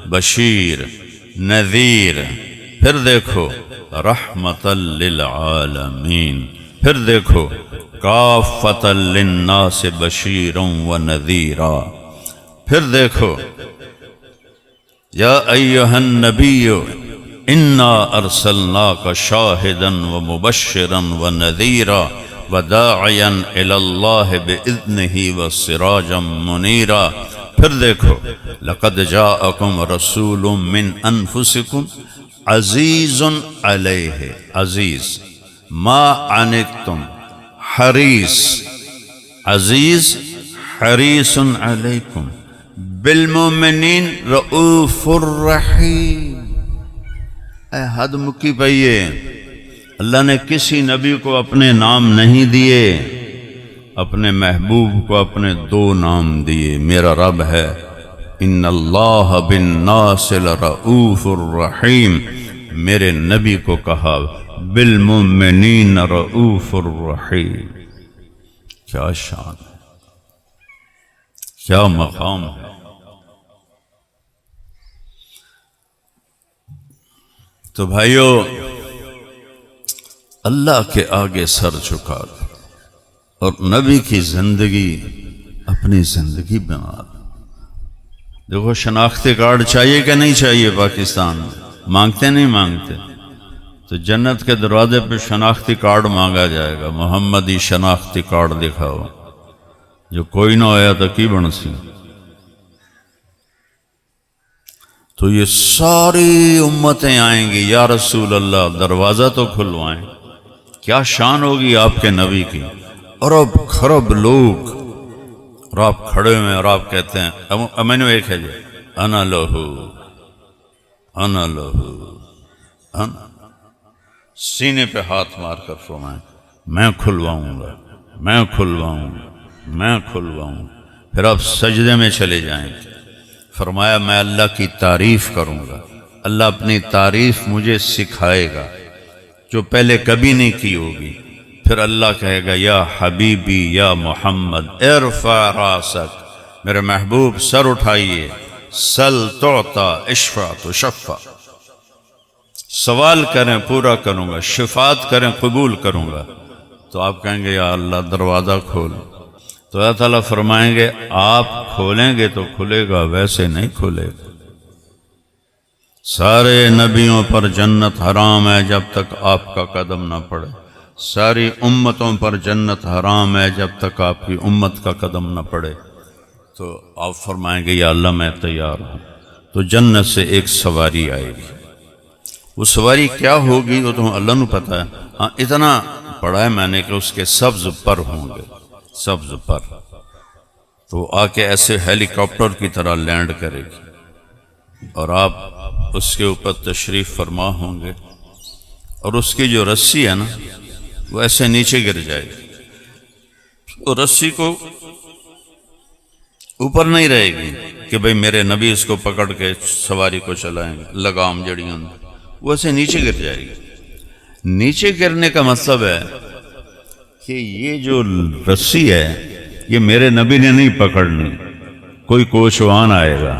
بشیر، نذیر، پھر دیکھو رحمت للعالمین، پھر دیکھو کافۃ للناس بشیرا و نذیرا، پھر دیکھو یا ایہا النبی انا ارسلناک شاہدا و مبشرا و نذیرا وداعیا الی اللہ باذنہ و سراجا منیرا. پھر دیکھو لقد جاءکم رسول من انفسکم عزیز علیہ، عزیز ما عنتم، حریص، عزیز حریص علیکم بالمؤمنین رؤوف الرحیم. اے حد مکی پئیے، اللہ نے کسی نبی کو اپنے نام نہیں دیے، اپنے محبوب کو اپنے 2 نام دیے. میرا رب ہے ان اللہ بالناس لرؤوف الرحیم، میرے نبی کو کہا بالمؤمنین رؤوف الرحیم. کیا شان ہے، کیا مقام ہے. تو بھائیو، اللہ کے آگے سر جھکا دو اور نبی کی زندگی اپنی زندگی بنا دو. دیکھو شناختی کارڈ چاہیے کہ نہیں چاہیے پاکستان میں؟ مانگتے نہیں مانگتے؟ تو جنت کے دروازے پہ شناختی کارڈ مانگا جائے گا، محمدی شناختی کارڈ دکھاؤ. جو کوئی نہ ہویا تو کی بن سی. تو یہ ساری امتیں آئیں گی، یا رسول اللہ دروازہ تو کھلوائیں. کیا شان ہوگی آپ کے نبی کی. ارب خرب لوگ، اور آپ کھڑے ہوئے اور آپ کہتے ہیں، میں نے ایک ہے جی انا لہو، انا لہو، انا، سینے پہ ہاتھ مار کر فرمائیں میں کھلواؤں گا، میں کھلواؤں گا، میں کھلواؤں. پھر آپ سجدے میں چلے جائیں گے. فرمایا میں اللہ کی تعریف کروں گا، اللہ اپنی تعریف مجھے سکھائے گا جو پہلے کبھی نہیں کی ہوگی. پھر اللہ کہے گا یا حبیبی یا محمد ارفع راسک، میرے محبوب سر اٹھائیے، سل تعطا اشفع تشفع، سوال کریں پورا کروں گا، شفاعت کریں قبول کروں گا. تو آپ کہیں گے یا اللہ دروازہ کھول. تو اللہ تعالیٰ فرمائیں گے آپ کھولیں گے تو کھلے گا، ویسے نہیں کھلے گا. سارے نبیوں پر جنت حرام ہے جب تک آپ کا قدم نہ پڑے، ساری امتوں پر جنت حرام ہے جب تک آپ کی امت کا قدم نہ پڑے. تو آپ فرمائیں گے یا اللہ میں تیار ہوں. تو جنت سے ایک سواری آئے گی. وہ سواری کیا ہوگی وہ تو اللہ نے پتہ ہے. ہاں اتنا پڑھا ہے میں نے کہ اس کے سبز پر ہوں گے، سبز پر. تو آ کے ایسے ہیلی کاپٹر کی طرح لینڈ کرے گی. اور آپ اس کے اوپر تشریف فرما ہوں گے، اور اس کی جو رسی ہے نا وہ ایسے نیچے گر جائے گی، اور رسی کو اوپر نہیں رہے گی کہ بھئی میرے نبی اس کو پکڑ کے سواری کو چلائیں گے، لگام جڑی ہوں وہ ایسے نیچے گر جائے گی۔ نیچے گرنے کا مطلب ہے کہ یہ جو رسی ہے یہ میرے نبی نے نہیں پکڑنی، کوئی کوچوان آئے گا،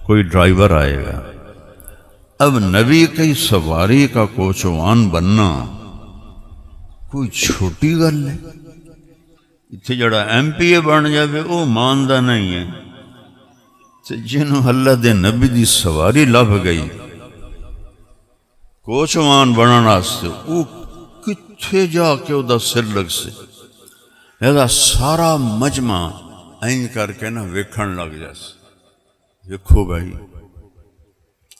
کوئی ڈرائیور آئے گا۔ اب نبی کی سواری کا کوچوان بننا کوئی چھوٹی گل ہے؟ اتنے جڑا ایم پی اے بن جائے وہ ماندا نہیں ہے، جنہوں اللہ دے نبی دی سواری لبھ گئی کوچوان بنن واسطے، وہ کتھے جا کے وہ دا سر لگ سے، لہذا سارا مجمع این کر کے نا ویکھن لگ جائے۔ ویکھو بھائی،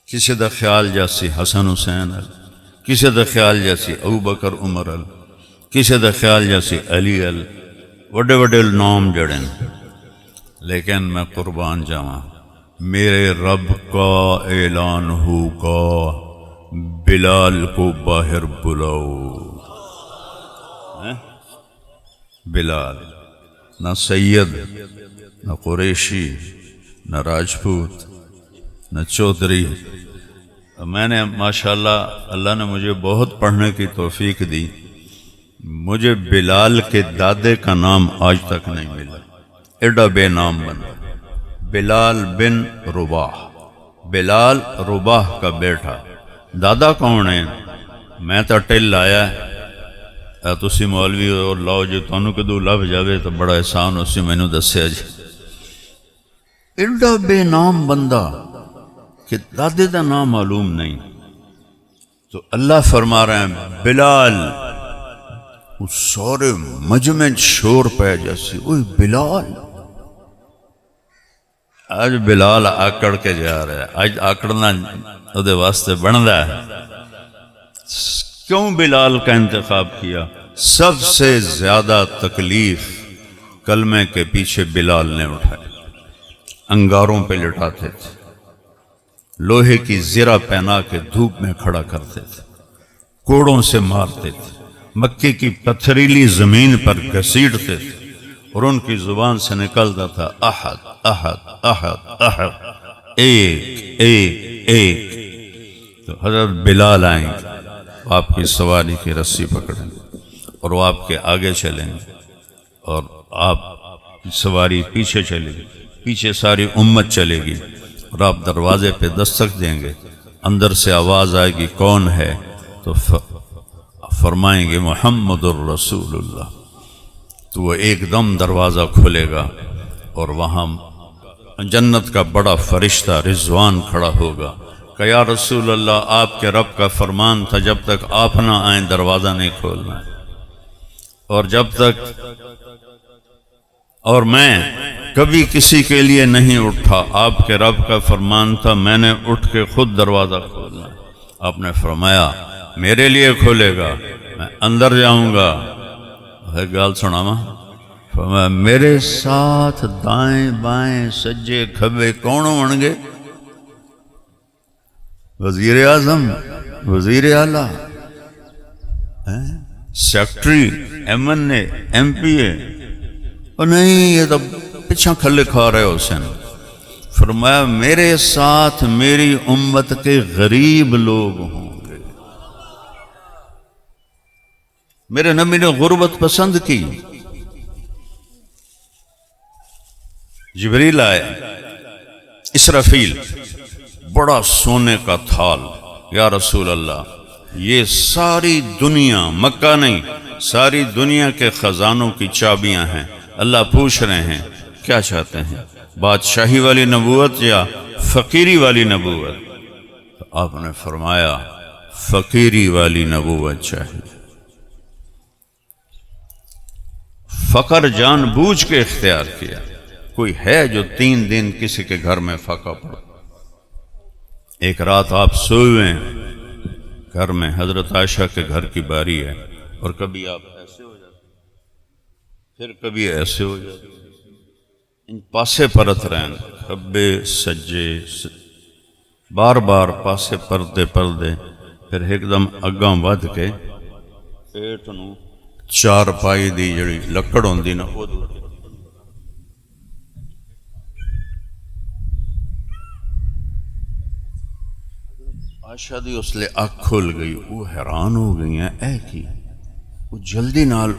کسی دا خیال جاسی حسن حسین ال، کسی دا خیال جاسی ابو بکر عمر ال، کسی دا خیال جاسی علی ال، وڈے وڈے نام جڑن، لیکن میں قربان جاواں، میرے رب کا اعلان ہوگا بلال کو باہر بلاؤ۔ بلال نہ سید، نہ قریشی، نہ راجپوت، نہ چودھری۔ میں نے ماشاءاللہ اللہ نے مجھے بہت پڑھنے کی توفیق دی، مجھے بلال کے دادے کا نام آج تک نہیں ملا، ایڈا بے نام بنا، بلال بن رباح، بلال رباح کا بیٹا۔ دادا کون ہے؟ میں تو ٹل آیا ہے، تسی مولوی اور لاؤ جی تانوں کدو لب جاوے تو بڑا احسان اسی میں نے دسیا جی۔ ایڈا بے نام بندہ کہ دادے دا نام معلوم نہیں، تو اللہ فرما رہے ہیں بلال، وہ سارے مجمع شور پہ جیسی، اوہ بلال۔ آج بلال آکڑ کے جا رہا ہے، آج آکڑنا دے واسطے بندا ہے۔ کیوں بلال کا انتخاب کیا؟ سب سے زیادہ تکلیف کلمے کے پیچھے بلال نے اٹھائی، انگاروں پہ لٹاتے تھے، لوہے کی زرہ پہنا کے دھوپ میں کھڑا کرتے تھے، کوڑوں سے مارتے تھے، مکے کی پتھریلی زمین پر گھسیٹتے تھے، اور ان کی زبان سے نکلتا تھا احد احد احد احد، ایک ایک ایک۔ تو حضرت بلال آئیں، آپ کی سواری کی رسی پکڑیں اور وہ آپ کے آگے چلیں گے، اور آپ کی سواری پیچھے چلے گی، پیچھے ساری امت چلے گی، اور آپ دروازے پہ دستک دیں گے، اندر سے آواز آئے گی کون ہے؟ تو فرمائیں گے محمد الرسول اللہ، تو وہ ایک دم دروازہ کھلے گا، اور وہاں جنت کا بڑا فرشتہ رضوان کھڑا ہوگا کہ یا رسول اللہ، آپ کے رب کا فرمان تھا جب تک آپ نہ آئیں دروازہ نہیں کھولنا، اور جب تک، اور میں کبھی کسی کے لیے نہیں اٹھا، آپ کے رب کا فرمان تھا میں نے اٹھ کے خود دروازہ کھولنا۔ آپ نے فرمایا میرے لیے کھولے گا، میں اندر جاؤں گا۔ ایک گال سناواں، فرمایا میرے ساتھ دائیں بائیں سجے کھبے کون ہون گے؟ وزیر اعظم، وزیر اعلیٰ، سیکٹری، ایم این اے، ایم پی اے، اور نہیں یہ تو پیچھا کھلے کھا رہے ہو حسین۔ فرمایا میرے ساتھ میری امت کے غریب لوگ ہوں گے۔ میرے نبی نے غربت پسند کی۔ جبریل آئے، اسرافیل، بڑا سونے کا تھال، یا رسول اللہ یہ ساری دنیا، مکہ نہیں ساری دنیا کے خزانوں کی چابیاں ہیں، اللہ پوچھ رہے ہیں کیا چاہتے ہیں، بادشاہی والی نبوت یا فقیری والی نبوت؟ تو آپ نے فرمایا فقیری والی نبوت چاہیے۔ فقر جان بوجھ کے اختیار کیا۔ کوئی ہے جو 3 دن کسی کے گھر میں فاقہ پڑا؟ ایک رات آپ سوئے ہیں گھر میں، حضرت عائشہ کے گھر کی باری ہے، اور کبھی آپ ایسے ہو جاتے پھر کبھی ایسے ہو جاتے، ان پاسے پرت رہن، کھبے سجے بار بار پاسے پردے پھر ایک دم اگاں ود کے پیٹ نو چار پائی دی جڑی لکڑ ہوندی نا وہ عائشہ دی اس لئے اکھ کھل گئی، وہ حیران ہو گئی ہیں اے کی، وہ جلدی نال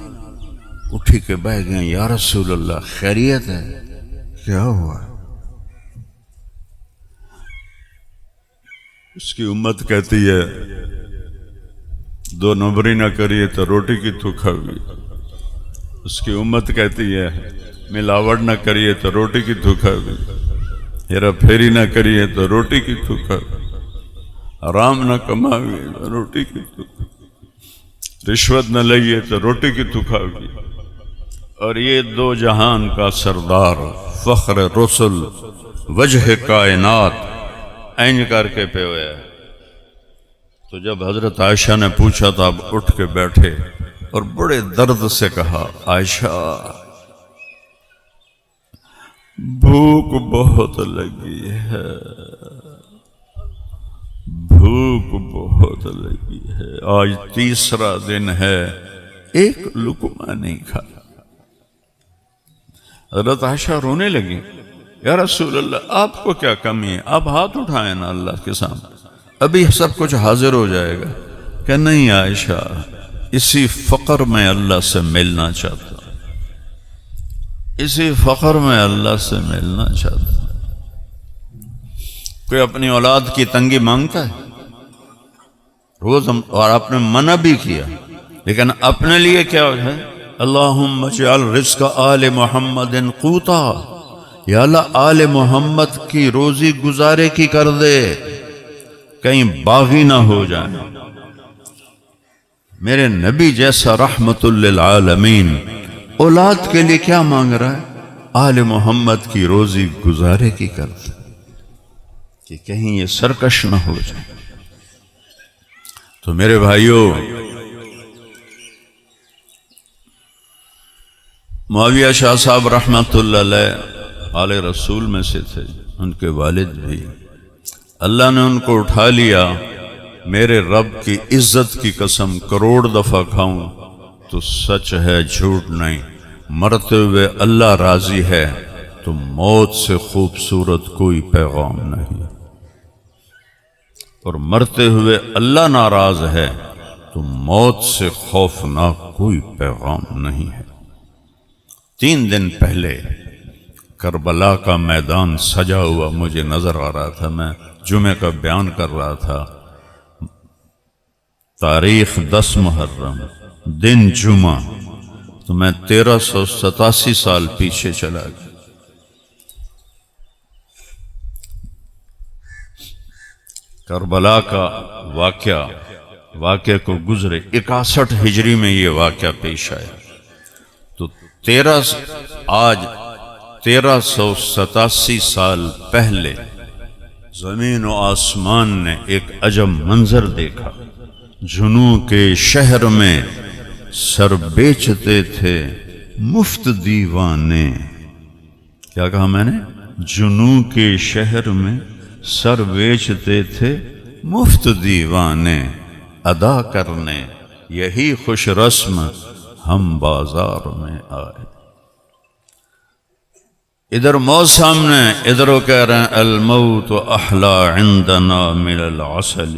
اٹھی کے بہ گئے، یا رسول اللہ خیریت ہے؟ کیا ہوا؟ اس کی امت کہتی ہے دو نمبری نہ کریے تو روٹی کی تو کھاوی، اس کی امت کہتی ہے ملاوٹ نہ کریے تو روٹی کی تو کھاوی، ہیرا پھیری نہ کریے تو روٹی کی تو کھاوی، حرام نہ کماوی تو روٹی کی تو کھاوی، رشوت نہ لئیے تو روٹی کی تو کھاوی۔ اور یہ دو جہان کا سردار فخر رسل وجہ کائنات اینج کر کے پہ ہویا ہے۔ تو جب حضرت عائشہ نے پوچھا تو آپ اٹھ کے بیٹھے اور بڑے درد سے کہا عائشہ بھوک بہت لگی ہے، بھوک بہت لگی ہے، آج تیسرا دن ہے ایک لقمہ نہیں کھایا۔ حضرت عائشہ رونے لگی، یا رسول اللہ آپ کو کیا کمی ہے، آپ ہاتھ اٹھائیں نا اللہ کے سامنے، ابھی سب کچھ حاضر ہو جائے گا۔ کہ نہیں عائشہ، اسی فقر میں اللہ سے ملنا چاہتا ہوں، اسی فقر میں اللہ سے ملنا چاہتا ہوں۔ کوئی اپنی اولاد کی تنگی مانگتا ہے روز، اور آپ نے منع بھی کیا، لیکن اپنے لیے کیا ہے؟ اللہم اجعل رزق آل محمد قوتا، یا اللہ آل محمد کی روزی گزارے کی کر دے، کہیں باغی نہ ہو جائیں۔ میرے نبی جیسا رحمت للعالمین اولاد کے لیے کیا مانگ رہا ہے؟ آل محمد کی روزی گزارے کی کر دے کہ کہیں یہ سرکش نہ ہو جائے۔ تو میرے بھائیوں، معاویہ شاہ صاحب رحمت اللہ علیہ آل رسول میں سے تھے، ان کے والد بھی، اللہ نے ان کو اٹھا لیا۔ میرے رب کی عزت کی قسم کروڑ دفعہ کھاؤں تو سچ ہے جھوٹ نہیں، مرتے ہوئے اللہ راضی ہے تو موت سے خوبصورت کوئی پیغام نہیں، اور مرتے ہوئے اللہ ناراض ہے تو موت سے خوفناک کوئی پیغام نہیں ہے۔ 3 دن پہلے کربلا کا میدان سجا ہوا مجھے نظر آ رہا تھا، میں جمعہ کا بیان کر رہا تھا، تاریخ 10 محرم دن جمعہ، تو میں 1387 سال پیچھے چلا گیا۔ کربلا کا واقعہ کو گزرے 61 ہجری میں یہ واقعہ پیش آیا، تو آج 1387 سال پہلے زمین و آسمان نے ایک عجب منظر دیکھا۔ جنوں کے شہر میں سر بیچتے تھے مفت دیوانے، کیا کہا میں نے؟ جنوں کے شہر میں سر بیچتے تھے مفت دیوانے، ادا کرنے یہی خوش رسم ہم بازار میں آئے۔ ادھر موت سامنے، ادھر وہ کہہ رہے ہیں الموت احلا عندنا من العسل،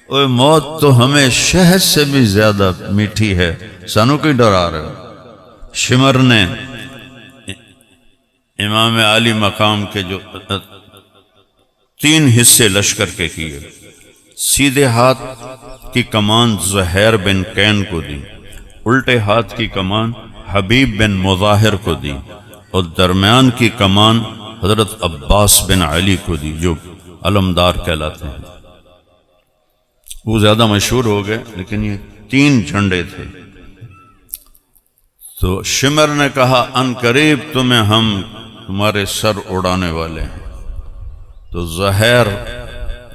اوہ موت تو ہمیں شہد سے بھی زیادہ میٹھی ہے، سانو کوئی ڈرا رہے ہو۔ شمر نے امام عالی مقام کے جو 3 حصے لشکر کے کیے، سیدھے ہاتھ کی کمان زہیر بن کین کو دی، الٹے ہاتھ کی کمان حبیب بن مظاہر کو دی، اور درمیان کی کمان حضرت عباس بن علی کو دی، جو علمدار کہلاتے ہیں۔ وہ زیادہ مشہور ہو گئے، لیکن یہ 3 جھنڈے تھے۔ تو شمر نے کہا ان قریب تمہیں ہم تمہارے سر اڑانے والے ہیں۔ تو زہیر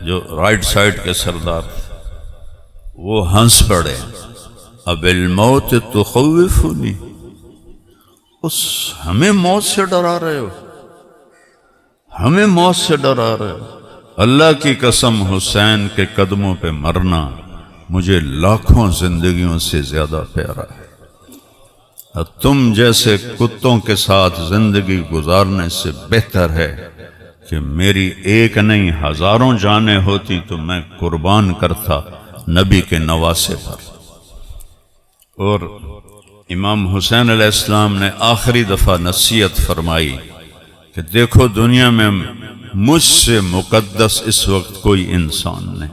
جو رائٹ سائڈ کے سردار تھے وہ ہنس پڑے، اب الموت تخوفنی، ہمیں موت سے ڈرا رہے ہو، ہمیں موت سے ڈرا رہے ہو، اللہ کی قسم حسین کے قدموں پہ مرنا مجھے لاکھوں زندگیوں سے زیادہ پیارا ہے، اور تم جیسے کتوں کے ساتھ زندگی گزارنے سے بہتر ہے کہ میری ایک نہیں ہزاروں جانیں ہوتی تو میں قربان کرتا نبی کے نواسے پر۔ اور امام حسین علیہ السلام نے آخری دفعہ نصیحت فرمائی کہ دیکھو دنیا میں مجھ سے مقدس اس وقت کوئی انسان نہیں،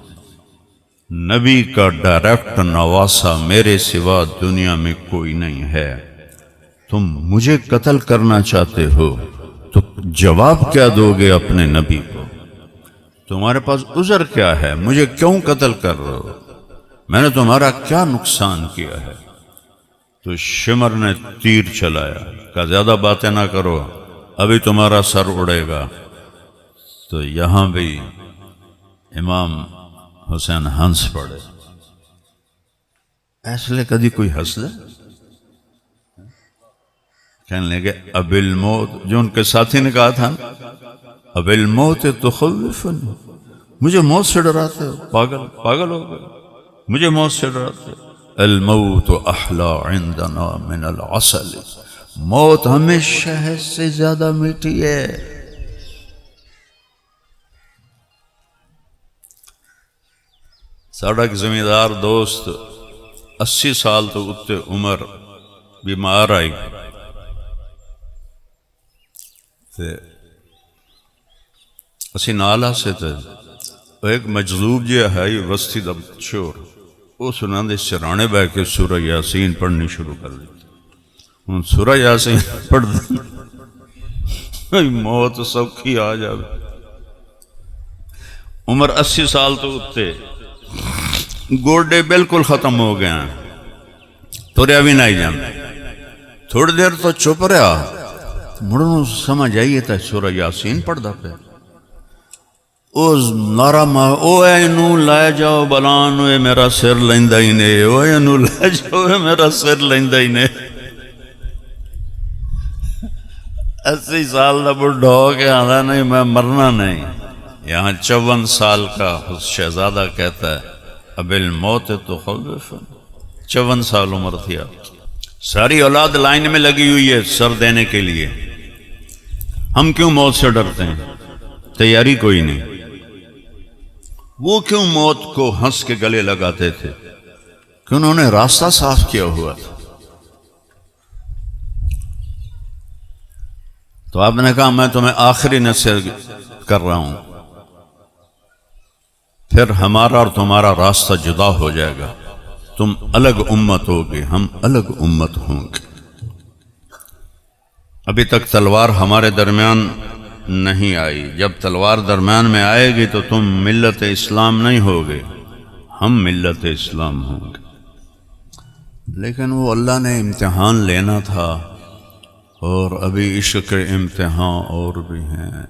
نبی کا ڈائریکٹ نواسا میرے سوا دنیا میں کوئی نہیں ہے، تم مجھے قتل کرنا چاہتے ہو تو جواب کیا دو گے اپنے نبی کو؟ تمہارے پاس عذر کیا ہے؟ مجھے کیوں قتل کر رہے ہو؟ میں نے تمہارا کیا نقصان کیا ہے؟ تو شمر نے تیر چلایا، کہا زیادہ باتیں نہ کرو، ابھی تمہارا سر اڑے گا۔ تو یہاں بھی امام حسین ہنس پڑے۔ ایسے کدی کوئی ہنس لے؟ کہنے لگے اب الموت، جو ان کے ساتھی نے کہا تھا اب الموت تخوفنی، مجھے موت سے ڈراتے ہو، پاگل ہو گئے، مجھے موت سے ڈراتے ہو۔ الموت احلا عندنا من العسل، موت ہمیں شہد سے زیادہ میٹھی ہے۔ ساڑھا ایک زمیندار دوست 80 سال تو اتے عمر بیمار آئی تے اسی نالا سے تے ایک مجذوب جی ہے وسطی دا چور، وہ سنا دے سرانے بہ کے سورہ یاسین پڑھنی شروع کر دی۔ ہن سورہ یاسین پڑھ دی موت سوکھی آ جائے، عمر 80 سال تو اتے، گوڑے بالکل ختم ہو گئے ہیں، توریا بھی نہیں جان، تھوڑی دیر تو چپ رہا، مڑوں سمجھ آئیے تا سورہ یاسین پڑھ دا پہ، نارا او اینو لے جاؤ بلان، اے میرا سر لیندہ ہی نے، او اینو لے جاؤ اے میرا سر لیندہ ہی نے۔ 80 سال دا بڑھا ہو کے آدھا نہیں میں مرنا نہیں۔ یہاں 54 سال کا شہزادہ کہتا ہے اب الموت تخوفنی، 54 سال عمر تھی آپ کی، ساری اولاد لائن میں لگی ہوئی ہے سر دینے کے لیے، ہم کیوں موت سے ڈرتے ہیں؟ تیاری کوئی نہیں۔ وہ کیوں موت کو ہنس کے گلے لگاتے تھے؟ کہ انہوں نے راستہ صاف کیا ہوا تھا۔ تو آپ نے کہا میں تمہیں آخری نصیحت کر رہا ہوں، پھر ہمارا اور تمہارا راستہ جدا ہو جائے گا، تم الگ امت ہوگے، ہم الگ امت ہوں گے۔ ابھی تک تلوار ہمارے درمیان نہیں آئی، جب تلوار درمیان میں آئے گی تو تم ملت اسلام نہیں ہوگے، ہم ملت اسلام ہوں گے۔ لیکن وہ اللہ نے امتحان لینا تھا، اور ابھی عشق کے امتحان اور بھی ہیں،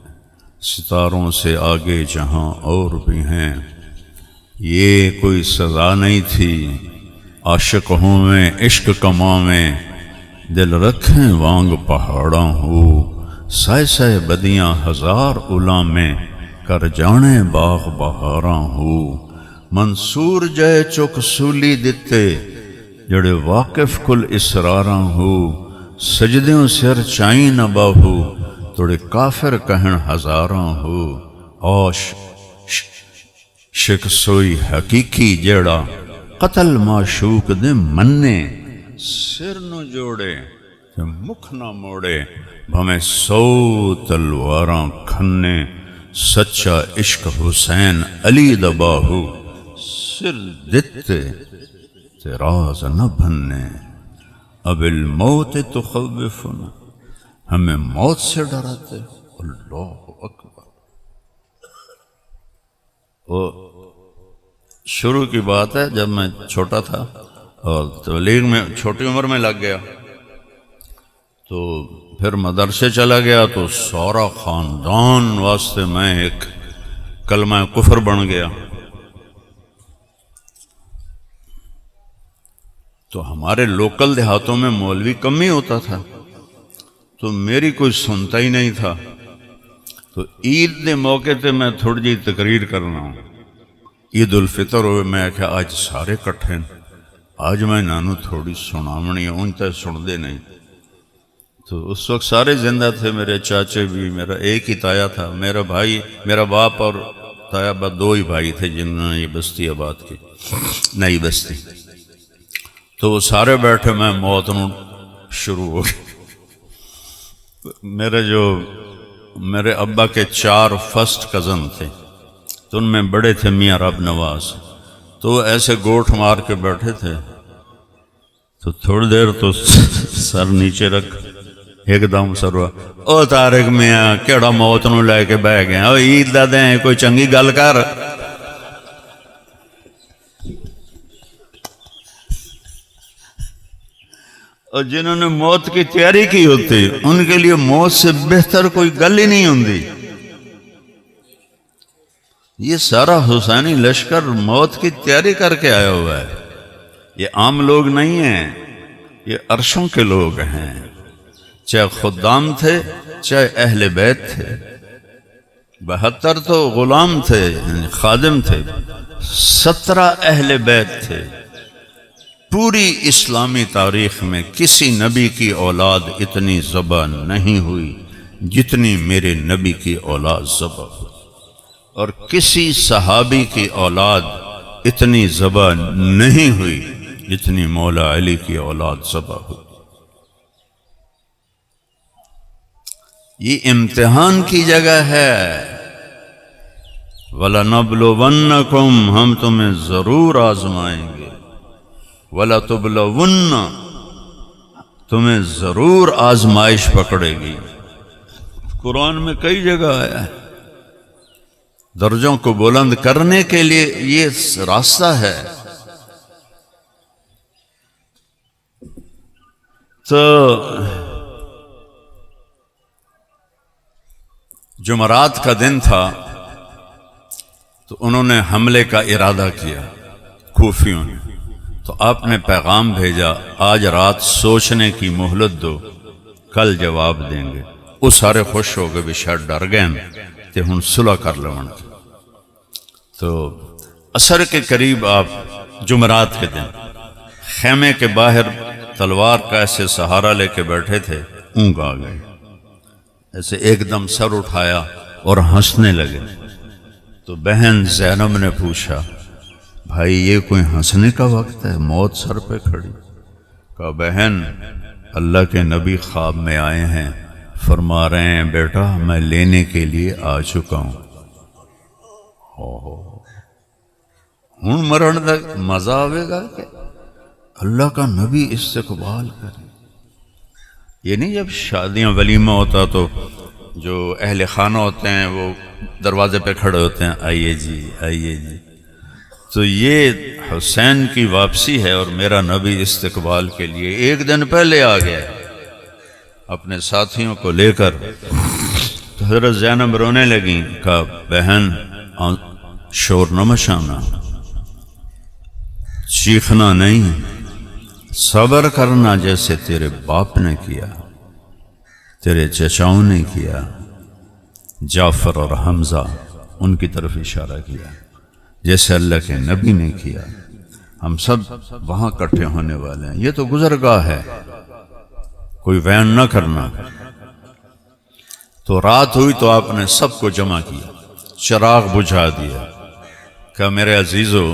ستاروں سے آگے جہاں اور بھی ہیں۔ یہ کوئی سزا نہیں تھی، عاشق ہوں میں عشق کماں میں، دل رکھیں وانگ پہاڑاں ہو، سائے سائے بدیاں ہزار الاں میں، کر جانے باغ بہاراں ہو۔ منصور جائے چک سولی دتے، جڑے واقف کل اسراراں ہو، سجدیوں سر چائیں نہ باہو، توڑے کافر کہن ہزاراں ہو۔ اوش شک سوئی حقیقی جیڑا، قتل معشوق دے مننے، سر نو جوڑے تے مکھ نہ موڑے، بھمیں 100 تلواراں کھنے، سچا عشق حسین علی دا باہو، سر دتے تے راز نہ بھنے۔ اب الموت تخوفنا، ہمیں موت سے ڈراتے۔ اللہ اکبر۔ وہ شروع کی بات ہے، جب میں چھوٹا تھا اور تبلیغ میں چھوٹی عمر میں لگ گیا، تو پھر مدرسے چلا گیا، تو سارا خاندان واسطے میں ایک کلمہ کفر بن گیا۔ تو ہمارے لوکل دیہاتوں میں مولوی کم ہی ہوتا تھا، تو میری کوئی سنتا ہی نہیں تھا۔ تو تو عید دے موقع تے میں تھوڑی جی تقریر کرنا، عید الفطر ہوئے، میں کہ آج سارے کٹھے ہیں، آج میں انہوں تھوڑی سناونی ہے، ان تے سن دے نہیں۔ تو اس وقت سارے زندہ تھے، میرے چاچے بھی، میرا ایک ہی تایا تھا، میرا بھائی، میرا باپ اور تایا با دو ہی بھائی تھے جنہوں نے یہ بستی آباد کی، نئی بستی۔ تو وہ سارے بیٹھے، میں موت نوں شروع ہو گئی۔ میرے ابا کے 4 فرسٹ کزن تھے، تو ان میں بڑے تھے میاں رب نواز، تو وہ ایسے گوٹھ مار کے بیٹھے تھے، تو تھوڑی دیر تو سر نیچے رکھ، ایک دم سر ہوا، او طارق میاں کیڑا موت نوں لے کے بہ گیا، او عید دا دیں کوئی چنگی گل کر۔ اور جنہوں نے موت کی تیاری کی ہوتی ان کے لیے موت سے بہتر کوئی گل ہی نہیں ہوتی۔ یہ سارا حسینی لشکر موت کی تیاری کر کے آیا ہوا ہے، یہ عام لوگ نہیں ہیں، یہ عرشوں کے لوگ ہیں، چاہے خدام تھے چاہے اہل بیت تھے، 72 تو غلام تھے، خادم تھے، 17 اہل بیت تھے۔ پوری اسلامی تاریخ میں کسی نبی کی اولاد اتنی ذبح نہیں ہوئی جتنی میرے نبی کی اولاد ذبح ہوئی، اور کسی صحابی کی اولاد اتنی ذبح نہیں ہوئی جتنی مولا علی کی اولاد ذبح ہوئی۔ یہ امتحان کی جگہ ہے، وَلَنَبْلُوَنَّكُمْ، ہم تمہیں ضرور آزمائیں گے، وَلَتُبْلَوُنَّ، تمہیں ضرور آزمائش پکڑے گی۔ قرآن میں کئی جگہ آیا ہے، درجوں کو بلند کرنے کے لیے یہ راستہ ہے۔ تو جمعرات کا دن تھا، تو انہوں نے حملے کا ارادہ کیا کوفیوں نے، تو آپ نے پیغام بھیجا آج رات سوچنے کی مہلت دو، کل جواب دیں گے۔ وہ سارے خوش ہو گئے، بھی شاید ڈر گئے تے ہن صلح کر لون۔ تو عصر کے قریب آپ جمعرات کے دن خیمے کے باہر تلوار کا ایسے سہارا لے کے بیٹھے تھے، اونگ آ گئے، ایسے ایک دم سر اٹھایا اور ہنسنے لگے۔ تو بہن زینب نے پوچھا، بھائی یہ کوئی ہنسنے کا وقت ہے، موت سر پہ کھڑی؟ کہا بہن اللہ کے نبی خواب میں آئے ہیں، فرما رہے ہیں بیٹا میں لینے کے لیے آ چکا ہوں۔ ہوں مرن تک مزہ آئے گا کہ اللہ کا نبی استقبال کرے۔ یہ نہیں جب شادیاں ولیمہ ہوتا تو جو اہل خانہ ہوتے ہیں وہ دروازے پہ کھڑے ہوتے ہیں، آئیے جی آئیے جی۔ تو یہ حسین کی واپسی ہے، اور میرا نبی استقبال کے لیے ایک دن پہلے آ گیا اپنے ساتھیوں کو لے کر۔ تو حضرت زینب رونے لگیں، کہا بہن شور نہ مچانا، چیخنا نہیں، صبر کرنا جیسے تیرے باپ نے کیا، تیرے چچاؤں نے کیا، جعفر اور حمزہ، ان کی طرف اشارہ کیا، جیسے اللہ کے نبی نے کیا۔ ہم سب وہاں کٹھے ہونے والے ہیں، یہ تو گزرگاہ ہے، کوئی وین نہ کرنا۔ تو رات ہوئی تو آپ نے سب کو جمع کیا، چراغ بجھا دیا، کہ میرے عزیزو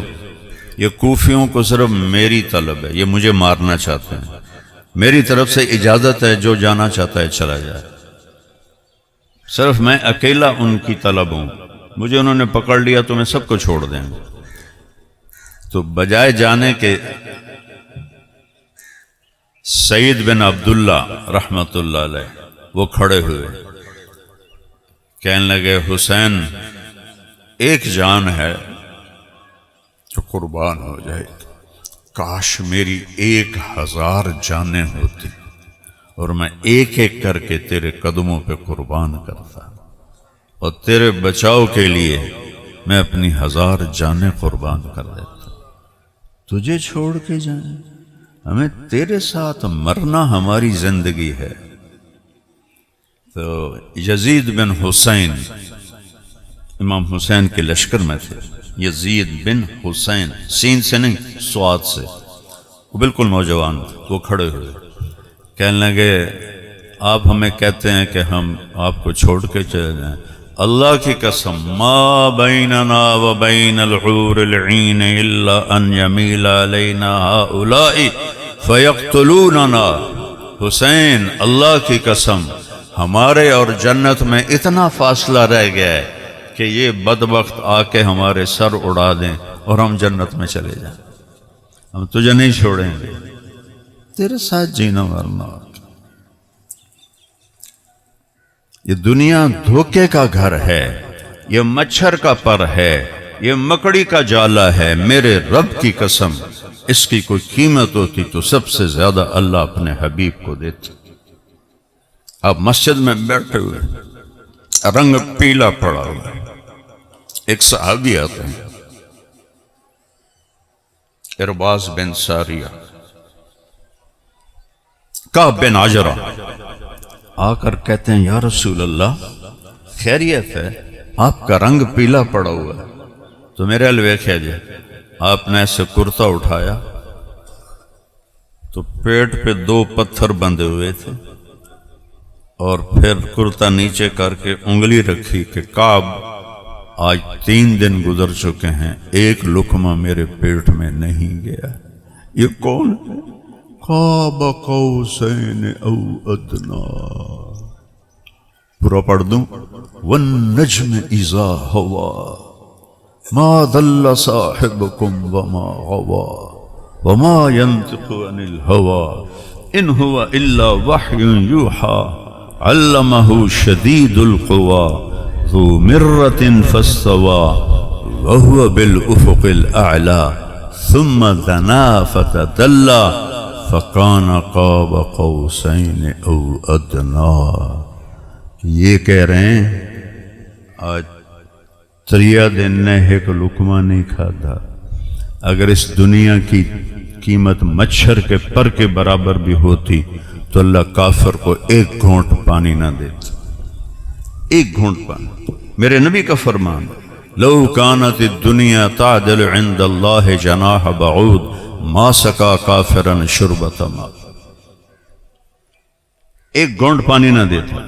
یہ کوفیوں کو صرف میری طلب ہے، یہ مجھے مارنا چاہتے ہیں، میری طرف سے اجازت ہے، جو جانا چاہتا ہے چلا جائے، صرف میں اکیلا ان کی طلب ہوں، مجھے انہوں نے پکڑ لیا تو میں سب کو چھوڑ دیں گے۔ تو بجائے جانے کے سعید بن عبداللہ رحمت اللہ علیہ وہ کھڑے ہوئے، کہنے لگے حسین ایک جان ہے جو قربان ہو جائے، کاش میری 1000 جانیں ہوتی اور میں ایک ایک کر کے تیرے قدموں پہ قربان کرتا، اور تیرے بچاؤ کے لیے میں اپنی 1000 جانیں قربان کر دیتا۔ تجھے چھوڑ کے جائیں، ہمیں تیرے ساتھ مرنا ہماری زندگی ہے، تو یزید بن حسین امام حسین کے لشکر میں تھے. یزید بن حسین، سین سے نہیں سواد سے، وہ بالکل نوجوان تھے. وہ کھڑے ہوئے کہنے لگے آپ ہمیں کہتے ہیں کہ ہم آپ کو چھوڑ کے چلے جائیں، اللہ کی قسم ما بیننا و بین الحور العین الا ان یمیل علینا ہؤلاء فیقتلوننا. حسین اللہ کی قسم ہمارے اور جنت میں اتنا فاصلہ رہ گیا ہے کہ یہ بدبخت آ کے ہمارے سر اڑا دیں اور ہم جنت میں چلے جائیں. ہم تجھے نہیں چھوڑیں گے، تیرے ساتھ جینا مرنا. یہ دنیا دھوکے کا گھر ہے، یہ مچھر کا پر ہے، یہ مکڑی کا جالا ہے. میرے رب کی قسم اس کی کوئی قیمت ہوتی تو سب سے زیادہ اللہ اپنے حبیب کو دیتا. آپ مسجد میں بیٹھے ہوئے، رنگ پیلا پڑا ہوا، ایک صحابی آتے ہیں ارباز بن ساریہ، کعب بن عجرہ، آ کر کہتے ہیں یا رسول اللہ خیریت ہے؟ آپ کا رنگ پیلا پڑا ہوا ہے. تو میرے الویخیا جی، آپ نے ایسے کرتا اٹھایا تو پیٹ پہ 2 پتھر بندھے ہوئے تھے اور پھر کرتا نیچے کر کے انگلی رکھی کہ کعب آج 3 دن گزر چکے ہیں، ایک لقمہ میرے پیٹ میں نہیں گیا. یہ کون ہے؟ قاب قوسین او ادنا. پورا پڑھ دوں، والنجم اذا ہوا ما ضل صاحبکم وما غوا وما ينطق عن الهوى ان هو الا وحی یوحى علمه شدید القوى ذو مرة فاستوى وهو بالافق الاعلى ثم دنا فتدلى فکان قاب قوسین او ادنا. یہ کہہ رہے ہیں آج 3 دن نے ایک لقمہ نہیں کھاتا. اگر اس دنیا کی قیمت مچھر کے پر کے برابر بھی ہوتی تو اللہ کافر کو 1 گھونٹ پانی نہ دیتا. 1 گھونٹ پانی. میرے نبی کا فرمان لو کانت الدنیا تعدل عند اللہ جناح بعود ما سکا کافرن شربت ماء. 1 گھونٹ پانی نہ دیتا.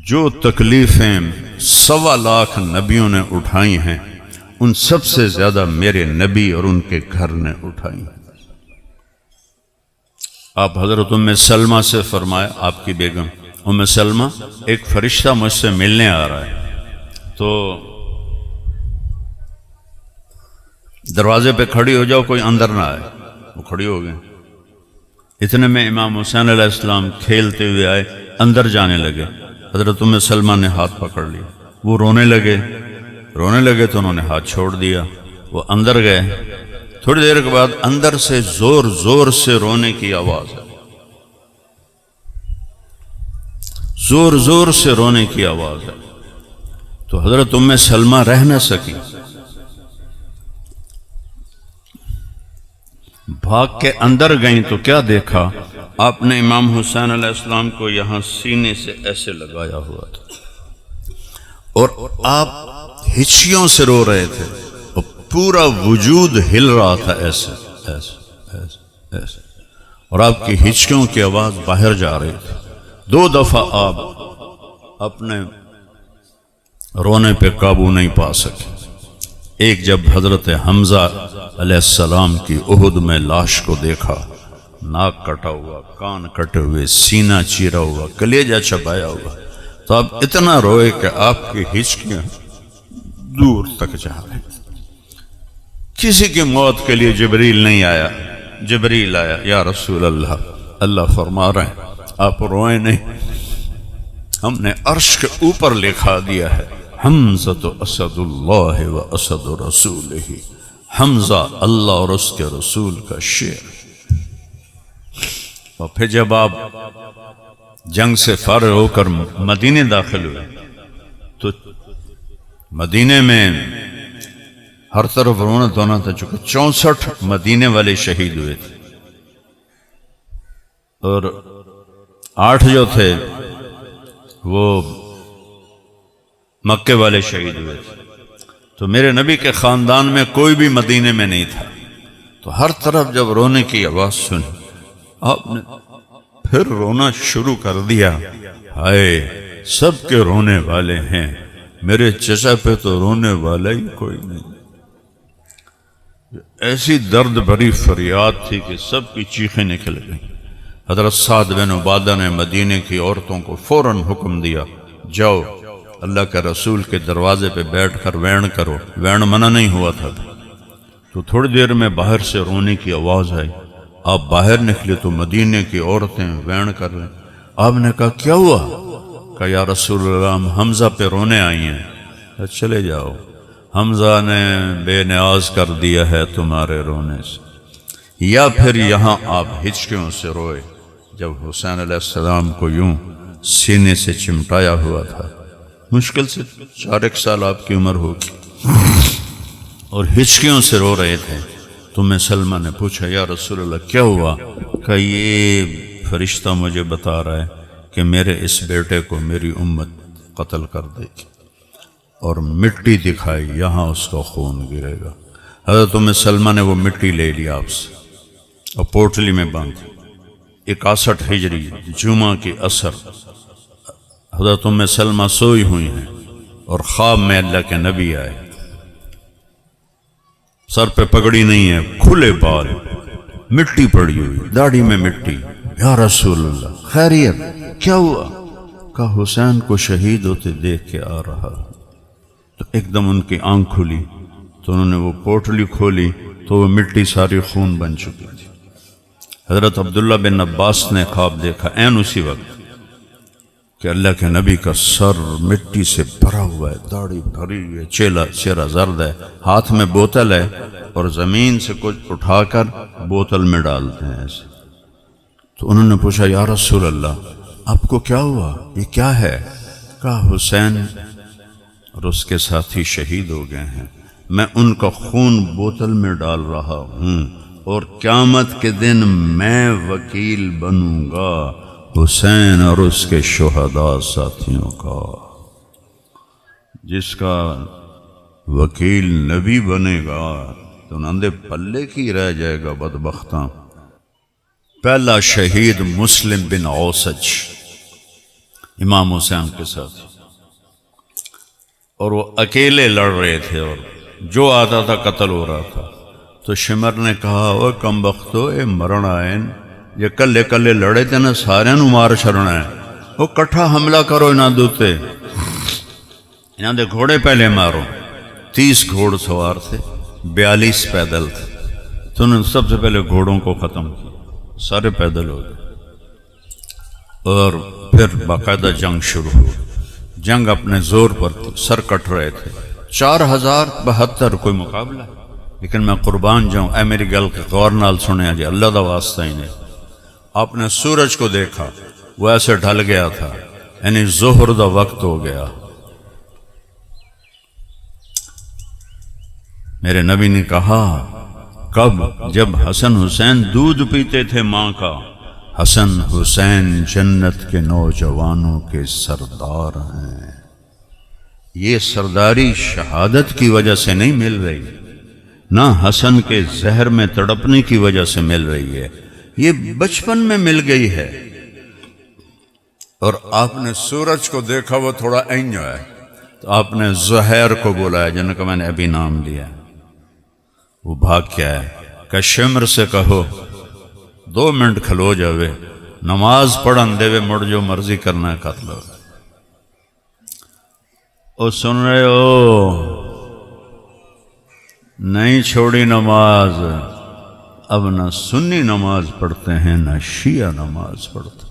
جو تکلیفیں 1.25 لاکھ نبیوں نے اٹھائی ہیں ان سب سے زیادہ میرے نبی اور ان کے گھر نے اٹھائی ہیں. آپ حضرت ام سلمہ سے فرمایا، آپ کی بیگم ام سلمہ، ایک فرشتہ مجھ سے ملنے آ رہا ہے تو دروازے پہ کھڑی ہو جاؤ، کوئی اندر نہ آئے. وہ کھڑی ہو گئے. اتنے میں امام حسین علیہ السلام کھیلتے ہوئے آئے، اندر جانے لگے. حضرت ام سلمہ نے ہاتھ پکڑ لیا. وہ رونے لگے تو انہوں نے ہاتھ چھوڑ دیا. وہ اندر گئے. تھوڑی دیر کے بعد اندر سے زور زور سے رونے کی آواز ہے. زور زور سے رونے کی آواز ہے. تو حضرت ام سلمہ رہ نہ سکی، بھاگ کے اندر گئیں تو کیا دیکھا؟ آپ نے امام حسین علیہ السلام کو یہاں سینے سے ایسے لگایا ہوا تھا اور آپ ہچکیوں سے رو رہے تھے اور پورا وجود ہل رہا تھا ایسے ایسے ایسے ایسے، اور آپ کی ہچکیوں کی آواز باہر جا رہی تھی. 2 دفعہ آپ اپنے رونے پہ قابو نہیں پا سکے. ایک جب حضرت حمزہ علیہ السلام کی احد میں لاش کو دیکھا، ناک کٹا ہوا، کان کٹے ہوئے، سینہ چیرا ہوا، کلیجہ چبایا ہوا، تو آپ اتنا روئے کہ آپ کی ہچکیاں دور تک جا رہی. کسی کی موت کے لیے جبریل نہیں آیا. جبریل آیا، یا رسول اللہ، اللہ فرما رہے ہیں آپ روئیں نہیں، ہم نے عرش کے اوپر لکھا دیا ہے حمزہ اسد اللہ و اسد رسولہ. حمزہ اللہ اور اس کے رسول کا شیر. اور پھر جب آپ جنگ سے فارغ ہو کر مدینے داخل ہوئے تو مدینے میں ہر طرف رونت ہونا تھا، چونکہ 64 مدینے والے شہید ہوئے تھے. اور 8 جو تھے وہ مکے والے شہید ہوئے تھے، تو میرے نبی کے خاندان میں کوئی بھی مدینے میں نہیں تھا، تو ہر طرف جب رونے کی آواز سنی آپ نے پھر رونا شروع کر دیا، ہائے سب کے رونے والے ہیں، میرے چچا پہ تو رونے والا ہی کوئی نہیں۔ ایسی درد بھری فریاد تھی کہ سب کی چیخیں نکل گئیں۔ حضرت سعد بن عبادہ نے مدینے کی عورتوں کو فوراً حکم دیا، جاؤ اللہ کے رسول کے دروازے پہ بیٹھ کر وین کرو۔ وین منع نہیں ہوا تھا، تو تھوڑی دیر میں باہر سے رونے کی آواز آئی، آپ باہر نکلے تو مدینے کی عورتیں وین کر رہے۔ آپ نے کہا کیا ہوا؟ کہا یا رسول اللہ ہم حمزہ پہ رونے آئی ہیں۔ چلے جاؤ، حمزہ نے بے نیاز کر دیا ہے تمہارے رونے سے، یا پھر یہاں آپ ہچکیوں سے روئے۔ جب حسین علیہ السلام کو یوں سینے سے چمٹایا ہوا تھا، مشکل سے 4 سال آپ کی عمر ہوگی، اور ہچکیوں سے رو رہے تھے، تو میں سلمہ نے پوچھا یا رسول اللہ کیا ہوا؟ کہ یہ فرشتہ مجھے بتا رہا ہے کہ میرے اس بیٹے کو میری امت قتل کر دے گی، اور مٹی دکھائی، یہاں اس کا خون گرے گا۔ حضرت سلمہ نے وہ مٹی لے لی آپ سے اور پوٹلی میں باندھی۔ 61 ہجری جمعہ کی عصر حضرت سلمہ سوئی ہوئی ہیں، اور خواب میں اللہ کے نبی آئے، سر پہ پگڑی نہیں ہے، کھلے بال، مٹی پڑی ہوئی، داڑھی میں مٹی۔ یا رسول اللہ خیریت کیا ہوا؟ کہا حسین کو شہید ہوتے دیکھ کے آ رہا۔ تو ایک دم ان کی آنکھ کھلی، تو انہوں نے وہ پوٹلی کھولی تو وہ مٹی ساری خون بن چکی تھی۔ حضرت عبداللہ بن عباس نے خواب دیکھا عین اسی وقت کہ اللہ کے نبی کا سر مٹی سے بھرا ہوا ہے، داڑھی بھری ہے، چہرہ زرد ہے، ہاتھ میں بوتل ہے، اور زمین سے کچھ اٹھا کر بوتل میں ڈالتے ہیں ایسے۔ تو انہوں نے پوچھا یا رسول اللہ آپ کو کیا ہوا، یہ کیا ہے؟ کہا حسین اور اس کے ساتھی شہید ہو گئے ہیں، میں ان کا خون بوتل میں ڈال رہا ہوں، اور قیامت کے دن میں وکیل بنوں گا حسین اور اس کے شہداء ساتھیوں کا۔ جس کا وکیل نبی بنے گا تو نندے پلے کی رہ جائے گا بدبختاں۔ پہلا شہید مسلم بن اوسج امام حسین کے ساتھ، اور وہ اکیلے لڑ رہے تھے، اور جو آتا تھا قتل ہو رہا تھا۔ تو شمر نے کہا او کم بختو اے مرنا ہے، یہ کلے کلے لڑے تھے نا، سارے نو مار چھڑنا ہے، وہ کٹھا حملہ کرو انہاں دوتے، انہاں دے گھوڑے پہلے مارو۔ 30 گھوڑ سوار تھے، 42 پیدل تھے، تو انہوں نے سب سے پہلے گھوڑوں کو ختم کیا، سارے پیدل ہو گئے، اور پھر باقاعدہ جنگ شروع ہو۔ جنگ اپنے زور پر تھی، سر کٹ رہے تھے، 4072 کوئی مقابلہ ہے۔ لیکن میں قربان جاؤں، اے میری گل کے غور نال سنے جی، اللہ دا واسطہ ہی نہیں۔ آپ نے سورج کو دیکھا، وہ ایسے ڈھل گیا تھا، یعنی ظہر دا وقت ہو گیا۔ میرے نبی نے کہا کب؟ جب حسن حسین دودھ پیتے تھے ماں کا۔ حسن حسین جنت کے نوجوانوں کے سردار ہیں۔ یہ سرداری شہادت کی وجہ سے نہیں مل رہی، نہ حسن کے زہر میں تڑپنے کی وجہ سے مل رہی ہے، یہ بچپن میں مل گئی ہے۔ اور آپ نے سورج کو دیکھا، وہ تھوڑا اینجو ہے، تو آپ نے زہیر کو بولا، جن کا میں نے ابھی نام لیا، وہ بھاگ کیا ہے کہ شمر سے کہو 2 منٹ کھلو جاوے، نماز پڑھن دے وے، مڑ جو مرضی کرنا ہے کر لو۔ او سن رہے ہو؟ نہیں چھوڑی نماز، اب نہ سنی نماز پڑھتے ہیں نہ شیعہ نماز پڑھتے۔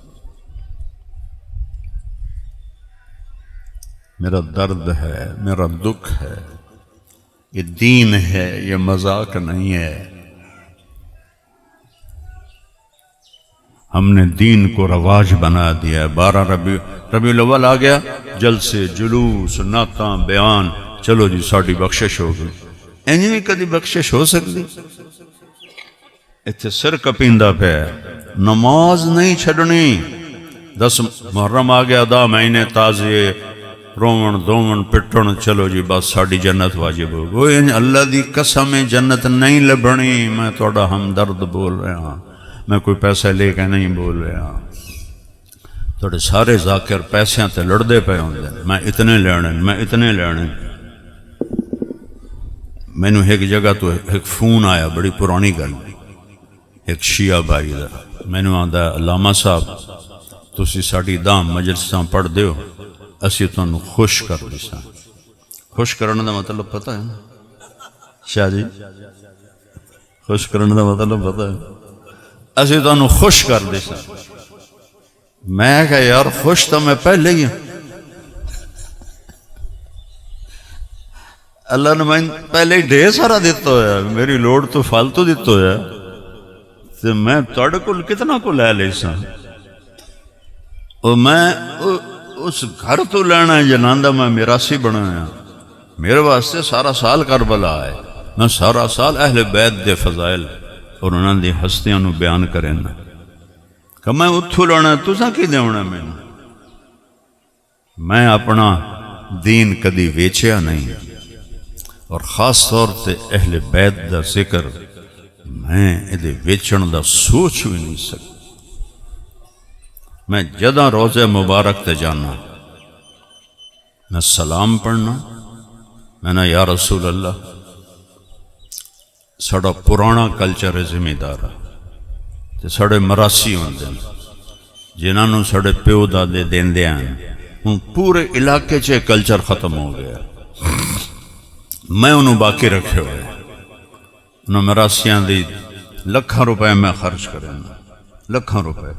میرا درد ہے، میرا دکھ ہے، یہ دین ہے، یہ مذاق نہیں ہے۔ ہم نے دین کو رواج بنا دیا ہے۔ 12 ربیع الاول آ گیا، جلسے، جلوس، نعتاں، بیان، چلو جی ساڑی بخشش ہو گئی۔ اینی بھی کدی بخشش ہو سکتی؟ اتھے سر کپیندہ پہ، نماز نہیں چھڑنی، 10 محرم آ گیا، 10 مہینے تازے رومن دومن پٹن، چلو جی بس ساڑی جنت واجب ہو گئی۔ اللہ دی قسم جنت نہیں لبھنی، میں تھوڑا ہمدرد بول رہا ہاں، میں کوئی پیسہ لے کے نہیں بول رہا ہاں۔ تھوڑے سارے ذاکر پیسیاں تے لڑدے پے ہوندے، میں اتنے لینے، میں اتنے لینے۔ مینوں ایک جگہ تو ایک فون آیا، بڑی پرانی گل، ایک شیعہ بھائی دا، مینوں آندا علامہ صاحب تسی ساڈی دام مجلساں پڑھ دیو، اسی تانوں خوش کر دیساں۔ خوش کرنے دا مطلب پتہ ہے نا شاہ جی؟ خوش کرنے دا مطلب پتہ ہے؟ اسی تانوں خوش کر دیساں۔ میں کہا یار خوش تو میں پہلے ہی ہوں، اللہ نے میں پہلے ہی ڈھیر سارا دیتا ہویا، میری لوڑ تو فالتو دیتا ہویا، تو میں توڑے کل کتنا کو لے لے ساں، اور میں اس گھر تو لینا ہے جناندہ میں میراسی بنایا، میرے واسطے سارا سال کربلا ہے، میں سارا سال اہل بیت دے فضائل اور انہوں دی ہستیاں نو بیان کرنا کہ میں اتھو لینا ہے، تُساں کی دے ہونا میں میں اپنا دین کدی ویچیا نہیں، اور خاص طور تے اہل بیت دا ذکر میں ادھے ویچن دا سوچ بھی نہیں سکتا۔ میں جدہ روزے مبارک تے جانا، میں سلام پڑھنا، میں نے یا رسول اللہ ساڑا پرانا کلچر ذمہ دارا تے ساڑے مراسی ہوندے جنہوں ساڑے پیو دادے دیندے ہیں، ان پورے علاقے چے کلچر ختم ہو گیا، میں انہوں باقی رکھے ہوئے، انہوں مراسیاں دی لکھاں روپے میں خرچ کرنا، لکھاں روپے،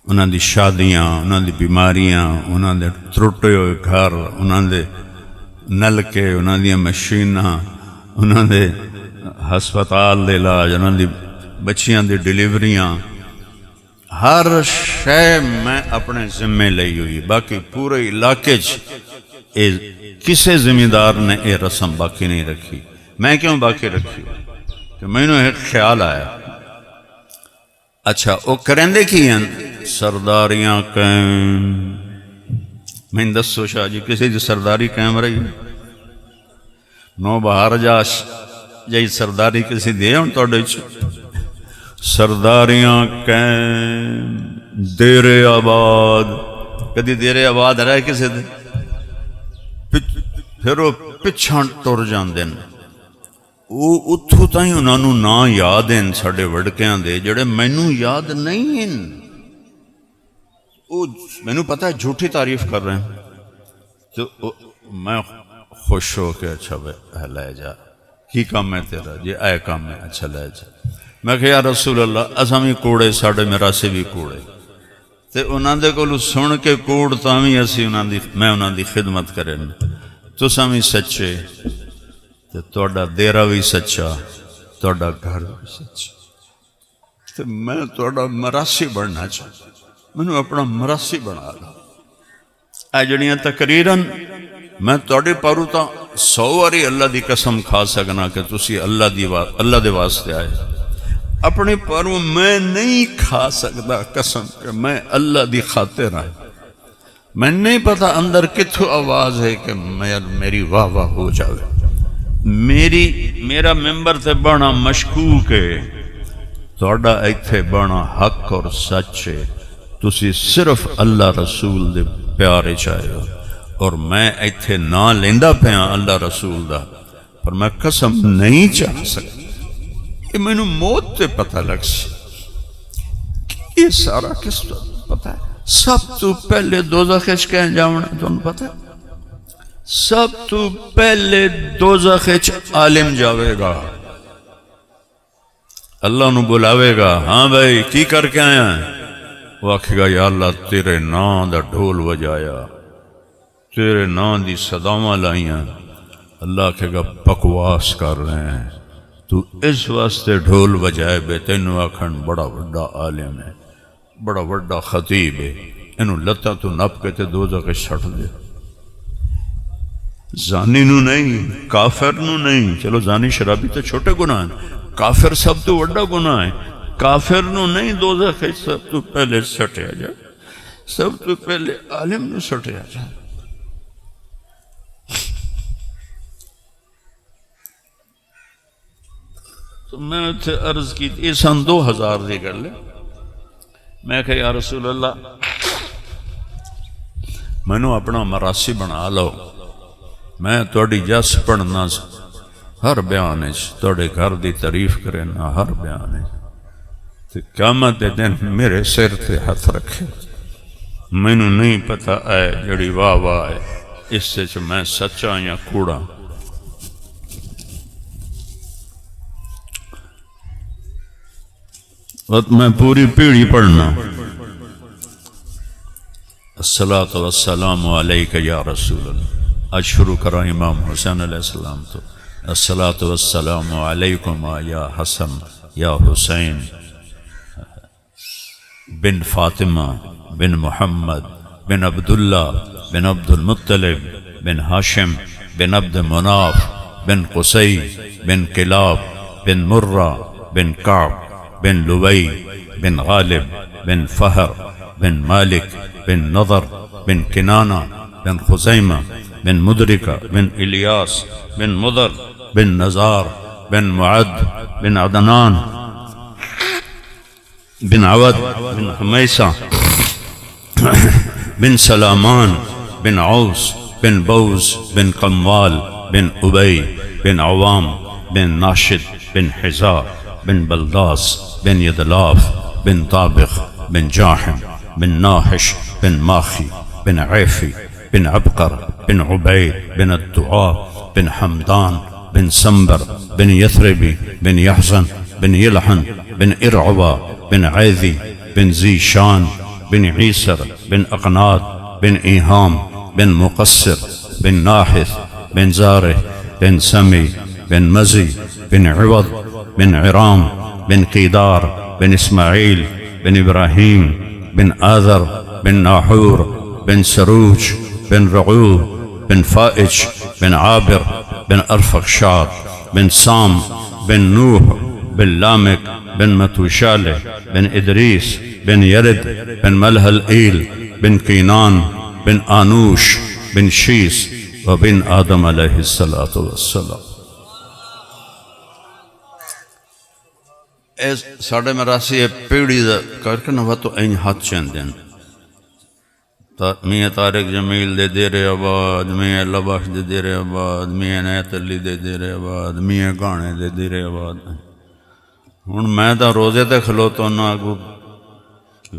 انہوں دی شادیاں، انہوں دی بیماریاں، انہوں دے ترٹے ہوئے گھر، انہوں دے نلکے، انہوں دی مشیناں، انہوں دے ہسپتال دے علاج، انہوں دی بچیاں دی ڈیلیوریاں، ہر شے میں اپنے ذمے لئی ہوئی، باقی پورے علاقے کسے ذمہ دار نے یہ رسم باقی نہیں رکھی۔ میں کیوں باقی رکھی کہ میں نے ایک خیال آیا، اچھا وہ کرندے کی ہیں سرداریاں قائم، میں دسو شاہ جی کسی دی سرداری قائم رہی نو بہار جاش جائی سرداری کسی دے ہوں توڑے سرداریاں قائم، دیر آباد، کدی دیر آباد رہے کسی دے پھر وہ پچھان ٹور جاندے ہیں، وہ اتھو تائیں انہوں نا یاد ہیں ساڑے وڑکیاں دے جڑے مینوں یاد نہیں ہیں، وہ مینوں پتہ ہے جھوٹی تعریف کر رہے ہیں، تو میں خوش ہو کے اچھا لے جا کی کام ہے تیرا جی اے کام ہے اچھا لے جا، میں کہ یا رسول اللہ اساں بھی کوڑے ساڑے میرا سے بھی کوڑے، تے انہوں دے کو سن کے کوڑ تاویں اسی میں انہوں دی خدمت کریں، تساں بھی سچے تے توڑا دیرہ بھی سچا، توڑا گھر بھی سچا، تے میں توڑا مراسی بڑھنا چاہتا، میں نے اپنا مراسی بنا لوں، اے جڑیاں تقریراً میں توڑے پارو تا 100 واری اللہ دی قسم کھا سکنا کہ تسی اللہ دے واسطے آئے، اپنے پارو میں نہیں کھا سکتا قسم کہ میں اللہ دی خاطر آئے، میں نہیں پتا اندر کتھو آواز ہے کہ میری واہ واہ ہو جاوے، میرا ممبر تے بڑا مشکوک ہے، توڑا ایتھے بڑا حق اور سچ ہے، تسی صرف اللہ رسول دے پیارے چاہے ہو، اور میں ایتھے نہ لیندہ پہاں اللہ رسول دا، پر میں قسم نہیں چاہ سکتا، یہ میں نے موت تے پتہ لگ سی، یہ سارا کس پتہ ہے، سب تو پہلے دوزخ اچ کہیں جاؤنا تو انہوں پتہ ہے، سب تو پہلے دوزخ اچ عالم جاوے گا، اللہ نو بلاوے گا، ہاں بھائی کی کر کے آیا ہے، وہ آکھے گا یا اللہ تیرے نام دا ڈھول وجایا، تیرے نام دی صداواں لائیاں، اللہ کہے گا بکواس کر رہے ہیں، تو اس واسطے ڈھول وجائے بے تینوں آکھن بڑا وڈا عالم ہے، بڑا وڈا خطیب ہے، انہوں لتا تو نپ کے تے دوزخ چھٹ دے، زانی نو نہیں، کافر نو نہیں، چلو زانی شرابی تو چھوٹے گناہ ہیں، کافر سب تو وڈا گناہ ہے، کافر نو نہیں دوزخ سب تو پہلے سٹیا جائے، سب تو پہلے عالم نو سٹیا جائے. تو میں اتنے عرض کی یہ سن 2000 دی گل ہے. میں کہ یا رسول اللہ مینو اپنا مراسی بنا لو, میں تھوڑی جس پڑھنا ہر بیان تھوڑے گھر دی تعریف کرنا ہر بیان. قیامت دے دن میرے سر تے ہاتھ رکھے, مینو نہیں پتا ہے جڑی واہ واہ ہے اس سے میں سچا یا کوڑا. میں پوری پیڑھی پڑھنا الصلاۃ والسلام علیک یا رسول اللہ. آج شروع کرا امام حسین علیہ السلام تو الصلاۃ والسلام علیکما یا حسن یا حسین بن فاطمہ بن محمد بن عبداللہ بن عبد المطلب بن ہاشم بن عبد مناف بن قصی بن کلاب بن مرہ بن کعب بن لبی بن غالب بن فہر بن مالک بن نضر بن کنانہ بن خزیمہ بن مدرکہ بن الیاس بن مضر بن نزار بن معد بن عدنان بن عود بن حمیسہ بن سلامان بن عوس بن بوز بن قموال بن ابی بن عوام بن ناشد بن حزا بن بلداس بن یدلاف بن طابق بن جاحم بن ناحش بن ماخی بن عیفی بن عبقر بن عبید بن الدعاء بن حمدان بن سنبر بن یثربی بن یحزن بن یلحن بن ارعبا بن عیذی بن ذی شان بن عیسر بن اقناد بن ایہام بن مقصر بن ناحث بن زارہ بن سمی بن مزی بن عوض بن عرام بن قیدار بن اسماعیل بن ابراہیم بن آذر بن ناحور بن سروج بن رعوب بن فائج بن عابر بن ارفخشاد بن سام بن نوح بن لامک بن متوشالہ بن ادریس بن یرد بن ملہل ایل بن کینان بن آنوش بن شیس وبن آدم علیہ السلام. ساڑھے مراسی پیڑی دا کرکن ہوا تو این ہاتھ چین دین میاں طارق جمیل دے دیر آباد, میاں لباش دے دیر آباد, میاں نیت علی دے دیر آباد, میاں گانے دے دیر آباد. ہوں میں تو روزے تے کھلوتا ہوں نہ کو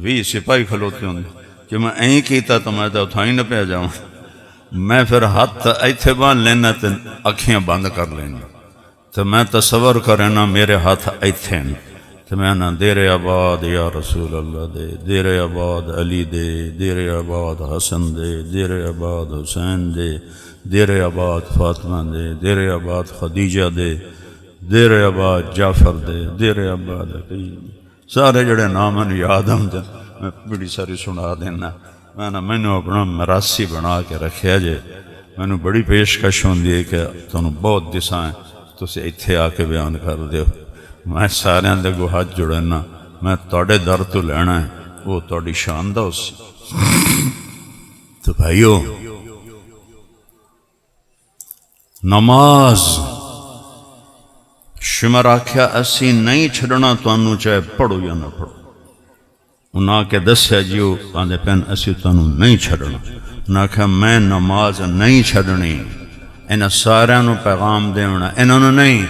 20 سپاہی کھلوتے ہوں کہ میں این کیتا تو میں تو اتھائی نہ پہ جاؤں. میں پھر ہاتھ ایتھے بان لینا تے اکھیاں بند کر لینا تو میں تصور کرنا میرے ہاتھ ایتھے تو میں نہ دیر آباد یا رسول اللہ دے, دیر آباد علی دے, دیر آباد حسن دے, دیر آباد حسین دے, دیر آباد فاطمہ دے, دیر آباد خدیجہ دے, دیر آباد جعفر دے, دیر آباد سارے جڑے نام یاد ہم دے میں بڑی ساری سنا دینا. میں نے اپنا مراسی بنا کے رکھیا جے, میں نے بڑی پیشکش ہوندی ہے کہ تنوں بہت دسائیں تو اسے اتھے آ کے بیان کر دیو. میں سارے اندے کو ہاتھ جڑنا, میں توڑے در تو لینا ہے وہ توڑی شان دا اسی. تو بھائیو نماز شمر آکھیا اسی نہیں چھڑنا تو انہوں چاہے پڑھو یا نہ پڑھو. انہاں کے دسیا جیو آندے پین اسی تو انہوں نہیں چھڑنا. انہاں کہا میں نماز نہیں چھڑنی, انہاں سارے انہوں پیغام دیونا, انہوں نہیں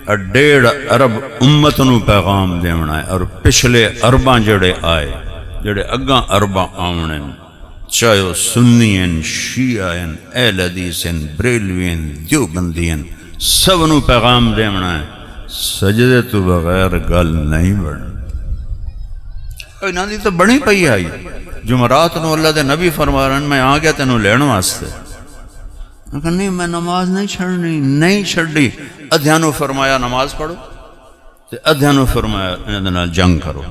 1.5 ارب امت نو پیغام دیونا ہے. اور پچھلے ارباں جڑے آئے جڑے اگاں ارباں آونن چاہے وہ سنین, شیعین, اہل حدیثین, بریلوین, دیوبندین, سب نو پیغام دیونا ہے سجدے تو بغیر گل نہیں بڑھ. انہاں دی تو بڑی پئی آئی جمعرات نو اللہ دے نبی فرما رہے ہیں میں آ گیا تینوں لین واسطے. لیکن نہیں میں نماز نہیں چھڑنی, نہیں چھڑی. ادھیانو فرمایا نماز پڑھو, ادھیانو فرمایا انہاں جنگ کرو.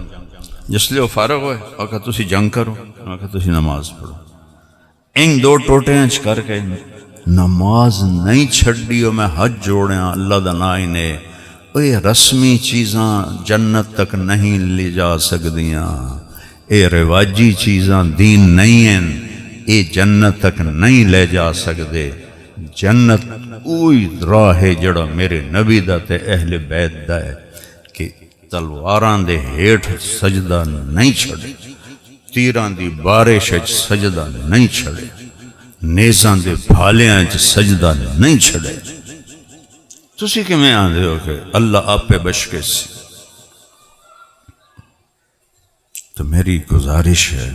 جس لئے وہ فارغ ہوئے آکھا تسی جنگ کرو, آکھا تسی نماز پڑھو. ان دو ٹوٹے انچ کر کے نماز نہیں چھڑی. اور میں حج جوڑیاں اللہ دا نائی نے یہ رسمی چیزاں جنت تک نہیں لے جا سکدیاں. اے رواجی چیزاں دین نہیں ہیں، اے جنت تک نہیں لے جا سکتے۔ جنت اوہی راہ ہے جڑا میرے نبی دا تے اہل بیت دا ہے کہ تلواراں دے ہیٹھ سجدہ نہیں چھڑے، تیراں دی بارش وچ سجدہ نہیں چھڑے، نیزاں دے بھالیاں وچ سجدہ نہیں چھڑے۔ تسی کیویں آندے ہو کہ اللہ آپ پہ بشکے سی؟ تو میری گزارش ہے،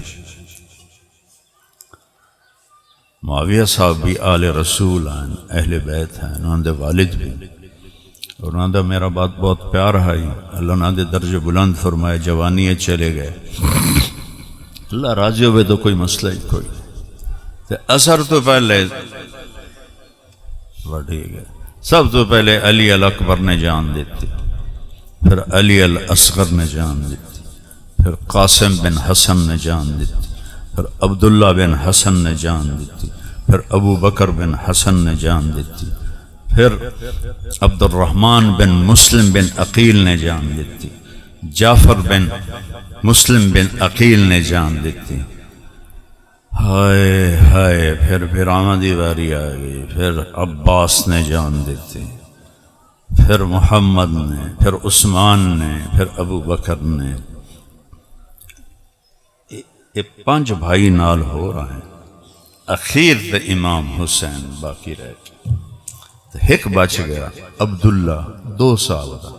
معاویہ صاحب بھی آل رسول ہیں، اہل بیت ہیں، انہوں دے والد بھی، اور انہوں دا میرا بات بہت پیار ہے، اللہ انہوں دے درجہ بلند فرمائے، جوانی چلے گئے، اللہ راضی ہوئے تو کوئی مسئلہ ہی کوئی۔ تو اثر تو پہلے بڑھی گئے، سب تو پہلے علی الاکبر نے جان دیتی، پھر علی الاصغر نے جان دیتی، پھر قاسم بن حسن نے جان دیتی، پھر عبداللہ بن حسن نے جان دیتی، پھر ابو بکر بن حسن نے جان دیتی، پھر عبد الرحمن بن مسلم بن عقیل نے جان دیتی، جعفر بن مسلم بن عقیل نے جان دیتی، ہائے ہائے، پھر آمدی واری آ گئی، پھر عباس نے جان دیتی، پھر محمد نے، پھر عثمان نے، پھر ابو بکر نے۔ یہ 5 بھائی نال ہو رہے ہیں، اخیر تے امام حسین باقی رہ گئے، تو ایک بچ گیا عبداللہ، 2 سال کا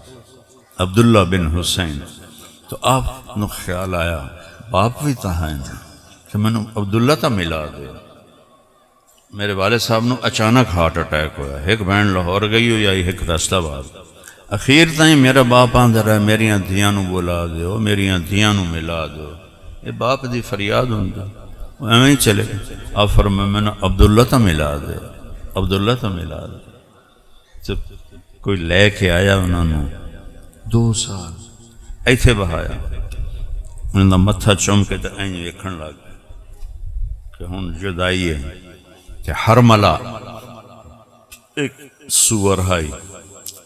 عبداللہ بن حسین۔ تو آپ نو خیال آیا باپ بھی تھا ہے کہ میں عبداللہ تا ملا دے۔ میرے والد صاحب نو اچانک ہارٹ اٹیک ہوا، ایک بہن لاہور گئی ہو یا ایک فیصلہ آباد، اخیر تائیں میرا باپ آندہ رہا میریاں دھیاں نو بولا دیو، میریاں دھیاں نو ملا دو، یہ باپ دی فریاد ہوندہ، وہ ایویں ہی چلے گئے۔ آپ فرمائے میں نے عبداللہ تا ملا دے، عبداللہ تا ملا دے۔ جب کوئی لے کے آیا انہوں نے 2 سال ایتھے بہایا، انہوں نے متھا چوم کے تو این ویکھن لگ گئے کہ ہن جدائی ہے کہ حرملہ ایک سور ہائی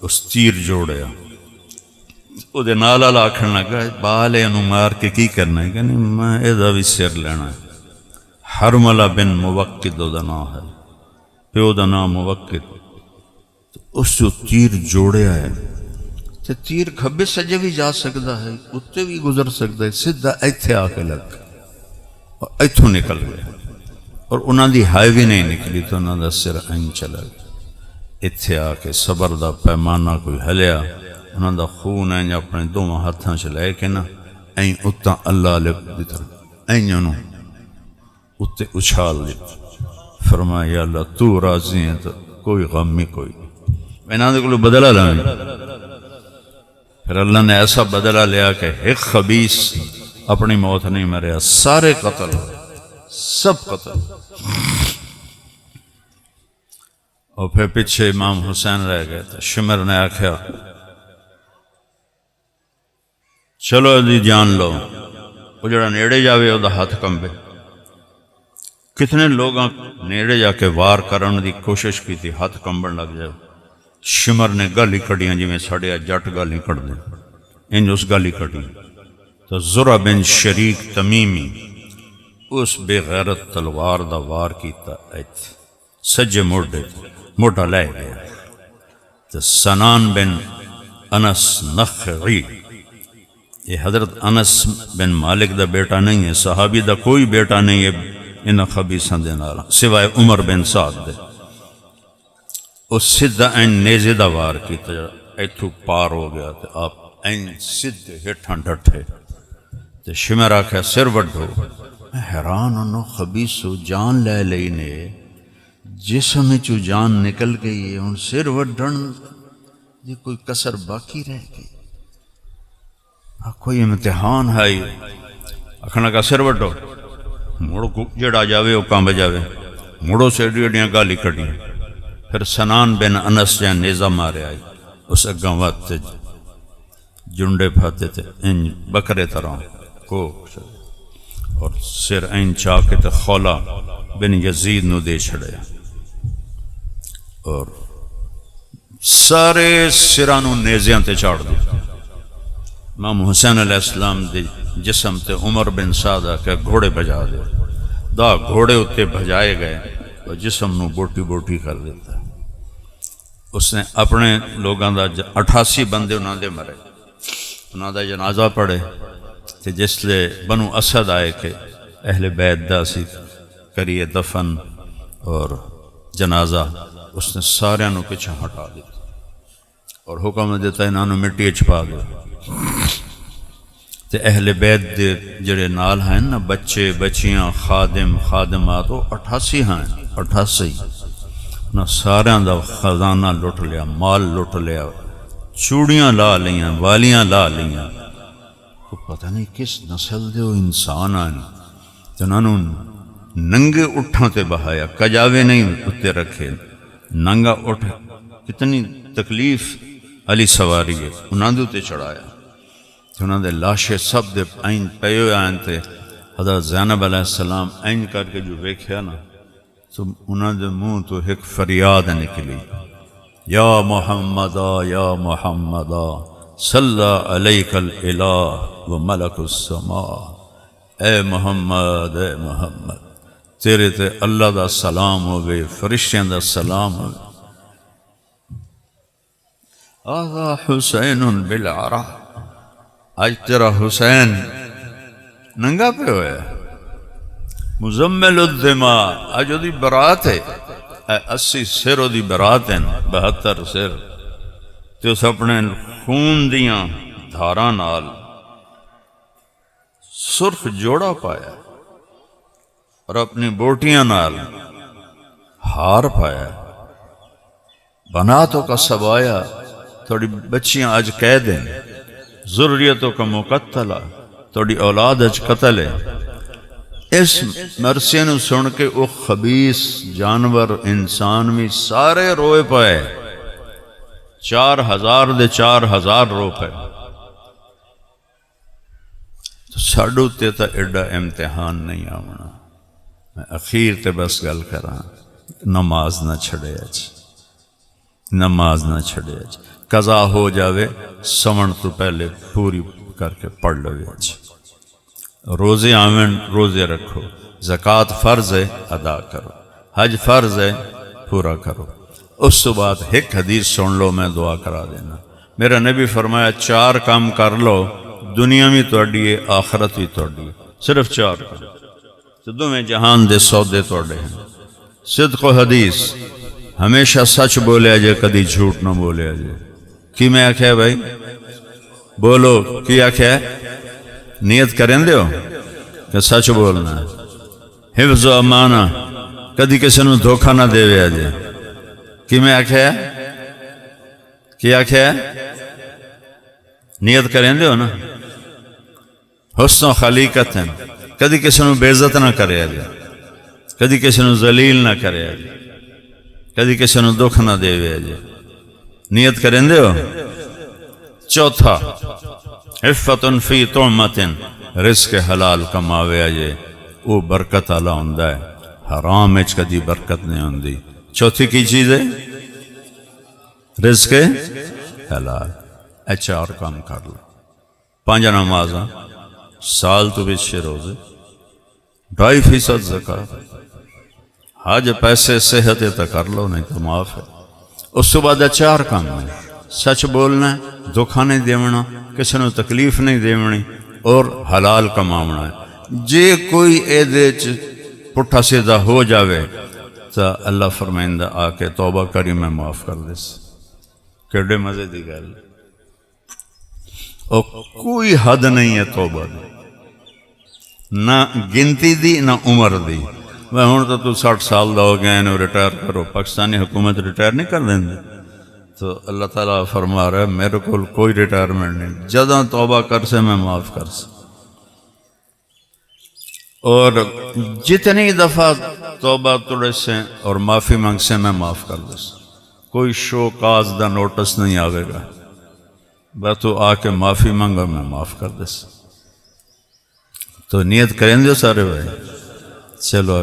اس تیر جوڑیا، وہ دے نالا لاکھن لگا بالے انہوں مار کے کی کرنا ہے کہ نہیں میں ایدہ بھی سر لینا ہے۔ حرملہ بن موقد دا نام ہے، پیو دا نام موقد، تو اس جو تیر جوڑیا ہے تو تیر کھبے سجے بھی جا سکتا ہے، اتے بھی گزر سکتا ہے، سدھا ایتھے آ کے لگ اور ایتھوں نکل گیا، اور انہاں دی ہائی بھی نہیں نکلی تو انہاں دا سر این چلا گیا۔ ایتھے آ کے صبر دا پیمانہ کوئی ہلیا، انہاں دا خون این اپنے 2 ہاتھاں سے لے کے نا این اتاں اللہ علیہ دی طرح این انہوں اتے اچھال دیتا، فرمایا یا اللہ تو راضی ہے تو کوئی غم میں کوئی میں نہ دے کو بدلہ لائیں۔ پھر اللہ نے ایسا بدلہ لیا کہ ایک خبیث اپنی موت نہیں مریا، سارے قتل ہوئے، سب قتل۔ اور پھر پیچھے امام حسین رہ گئے تھے، شمر نے آکھیا چلو دی جان لو، وہ جڑا نیڑے جاوے وہ دا ہاتھ کمبے۔ کتنے لوگ نیڑے جا کے وار کرنے دی کوشش کی تھی، ہاتھ کمبن لگ جائے، شمر نے گالی کڑیاں جی میں ساڑے جٹ گالی کڑ دیں، انج اس گالی کڑی تو زرہ بن شریک تمیمی اس بے غیرت تلوار دا وار کیتا ایت سجے موڑا لے گیا۔ تو سنان بن انس نخعی، یہ حضرت انس بن مالک دا بیٹا نہیں ہے، صحابی دا کوئی بیٹا نہیں ہے انہاں خبیثاں دے نال سوائے عمر بن سعد دے۔ اس سدھا این نیزے دا وار کیتا، ایتھو پار ہو گیا تو آپ این سدھے ہٹھاں ڈٹھے تو شمر آکھا سر وڈھو۔ میں حیران انہوں خبیثو جان لے لئی نے، جسم چو جان نکل گئی ہے، ان سر وڈھن یہ کوئی کسر باقی رہ گئی، کوئی امتحان ہے۔ اکھنا کا سر وڈھو، مڑو جڑا جاوے وہ کام بجاوے، مڑو سے ڈیڑیاں گالی کڑیاں۔ پھر سنان بن انس جہاں نیزہ مارے آئی، اس اگاں وقت جنڈے پھاتے تھے ان بکرے طرح کو، اور سر این چاکے تے خولا بن یزید نو دے چھڑے، اور سارے سرانو نیزیاں تے چاڑ دے۔ امام حسین علیہ السلام دی جسم تے عمر بن سعد کے گھوڑے بجا دے، دا گھوڑے اتے بجائے گئے اور جسم نو بوٹی بوٹی کر دیتا۔ اس نے اپنے لوگاں دا 88 بندے انہاں دے مرے، انہاں دا جنازہ پڑھے تے جس لے بنو اسد آئے کہ اہل بیت دا سی کریے دفن اور جنازہ، اس نے سارے نو پیچھے ہٹا دیا اور حکم دیتا انہاں نو مٹی چھپا دو۔ تے اہل بیت دے جڑے نال ہیں نا، بچے بچیاں خادم خادمات، وہ 88 ہیں، 88 نہ ساریاں دا خزانہ لٹ لیا، مال لٹ لیا، چوڑیاں لا لیاں، والیاں لا لیاں۔ تو پتہ نہیں کس نسل دے وہ انسان آئے، تو انہوں نے ننگے اٹھاں تے بہایا، کجاوے نہیں اتے رکھے، ننگا اٹھ، کتنی تکلیف علی سواری ہے، انہوں نے اتے چڑھایا، تو انہوں نے لاشے سب دے این پیو آئیں تے حضرت زینب علیہ السلام این کر کے جو ویکھیا نا، تو انہوں نے منہ تو ایک فریاد نکلی، یا محمدا یا محمدا صلی علیک الالہ و ملک السماء، اے محمد اے محمد تیرے تے اللہ دا سلام ہوگے، فرشتیاں دا سلام ہوگے۔ آذا حسین بالعرا، آج تیرا حسین ننگا پہ ہویا، مزمل الدماء، آج دی برات ہے، 80 سر دی برات ہیں، 72 سر، تے اس اپنے خون دیاں دھاراں نال سرخ جوڑا پایا اور اپنی بوٹیاں نال ہار پایا، بناتوں کا سبایا، تھوڑی بچیاں آج کہہ دیں، ذریتوں کا مقتلہ، تھوڑی اولاد اج قتل ہے۔ اس مرثیے نو سن کے وہ خبیث جانور انسان بھی سارے روئے پائے، 4000 دے 4000 رو پائے۔ تو ساڈو تے تا ایڈا امتحان نہیں آونا۔ میں اخیر تے بس گل کراں، نماز نہ چھڑے اج، نماز نہ چھڑے اج، قضا ہو جاوے سمن تو پہلے پوری کر کے پڑھ لو اج۔ روزے آمن روزے رکھو، زکوٰۃ فرض ہے ادا کرو، حج فرض ہے پورا کرو۔ اس تو بعد ایک حدیث سن لو، میں دعا کرا دینا۔ میرا نبی فرمایا 4 کام کر لو، دنیا بھی توڑی ہے آخرت بھی توڑی ہے، صرف 4 کام، تو دونوں جہان دے سودے توڑے ہیں۔ صدق و حدیث، ہمیشہ سچ بولے جے، کدی جھوٹ نہ بولے جے۔ کی میں آکھیا بھائی بولو، کی آکھیا نیت کریں دے ہو کہ سچ بولنا ہے، حفظ و امانہ، کدی کسی نو دھوکہ نہ دے وے جے۔ کی میں آکھیا کی آکھیا نیت کریں دے ہو نا، حسن و خلیقت ہیں، کدی کسی نو بے عزت نہ کرے جے، کدی کسی نو ذلیل نہ کرے جے، کدی کسی نو دکھ نہ دے وے جے، نیت کریں دے ہو۔ چوتھا عفت فی طعمت، رزق حلال کماوے جے، وہ برکت والا ہوندا ہے، حرام وچ کدی برکت نہیں ہوندی۔ چوتھی کی چیز ہے رزق حلال۔ اے 4 کام کر لو، 5 نمازاں، سال تو پیچھے روزے، 2.5% زکوٰۃ، حج پیسے صحت ہے تو کر لو، نہیں تو معاف ہے۔ اس کے بعد 4 کام ہے، سچ بولنا ہے، دھوکھا نہیں دیونا، کسی نے تکلیف نہیں دیونی، اور حلال کماونا ہے۔ جے کوئی اے دے پٹھا سیدھا ہو جاوے تو اللہ فرمائندہ آ کے توبہ کری میں معاف کر دیس۔ کیڑے مزے دی گل، اور کوئی حد نہیں ہے توبہ دی، نہ گنتی دی نہ عمر دی۔ میں ہوں تو 60 سال دا ہو گیا، انہوں ریٹائر کرو، پاکستانی حکومت ریٹائر نہیں کر دیں گے، تو اللہ تعالیٰ فرما رہا ہے میرے کو کوئی ریٹائرمنٹ نہیں، جداں توبہ کر سے میں معاف کر سے۔ اور جتنی دفعہ توبہ توڑے سے اور معافی مانگ سے میں معاف کر دے سے، کوئی شو کاز دا نوٹس نہیں آوے گا، بس تو آ کے معافی مانگا میں معاف کر دے سے۔ تو نیت کریں دے سارے بھائی، چلو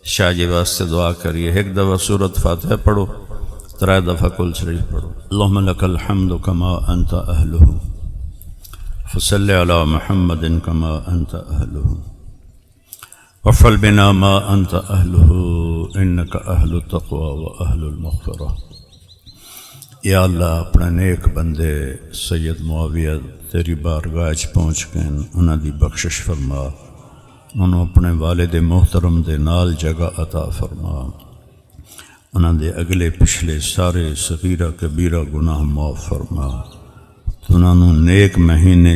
شاہ جی واسطے دعا کریے۔ 1 دفعہ سورۃ فاتحہ پڑھو، 3 دفعہ کل شریف پڑھو۔ اللہم لک الحمد کما انت اہلہ فصل علی محمد کما انت اہلہ وفعل بنا ما انت اہلہ انک اہل التقوی و اہل المغفرہ۔ یا اللہ اپنے نیک بندے سید معاویہ تیری بارگاہ پہنچ گئے، انہاں دی بخشش فرما، انہوں اپنے والد محترم دے نال جگہ عطا فرما، انہاں دے اگلے پچھلے سارے صغیرہ کبیرہ گناہ معاف فرما، تو انہوں نے نیک مہینے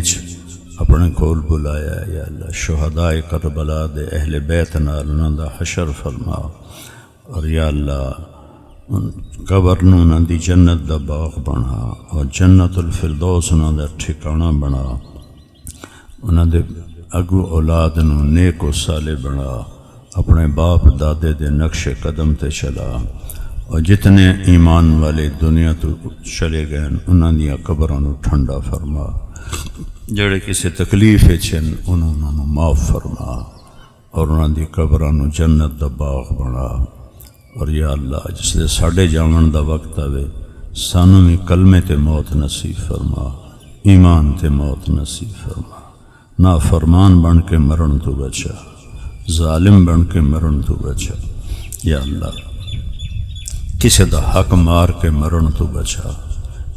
اپنے کول بلایا ہے۔ یا اللہ شہدائے کربلا دے اہل بیت نال انہاں دا حشر فرما، اور یا اللہ قبر نوں انہاں دی جنت دا باغ بنا، اور جنت الفردوس انہاں دا ٹھکانہ بنا، انہاں دے اگو اولاد نوں نیک و صالح بنا، اپنے باپ دادے دے نقش قدم تے چلا، اور جتنے ایمان والے دنیا تو چلے گئے انہاں دیاں قبراں نوں ٹھنڈا فرما، جڑے کسی تکلیف چن انہوں معاف فرما، اور انہاں دی قبراں نوں جنت دا باغ بنا۔ اور یا اللہ جس لے ساڈے جاون دا وقت آوے سانوں بھی کلمے تے موت نصیب فرما، ایمان تے موت نصیب فرما، نافرمان بن کے مرن تو بچا، ظالم بن کے مرن تو بچا۔ یا اللہ کسی دا حق مار کے مرن تو بچا،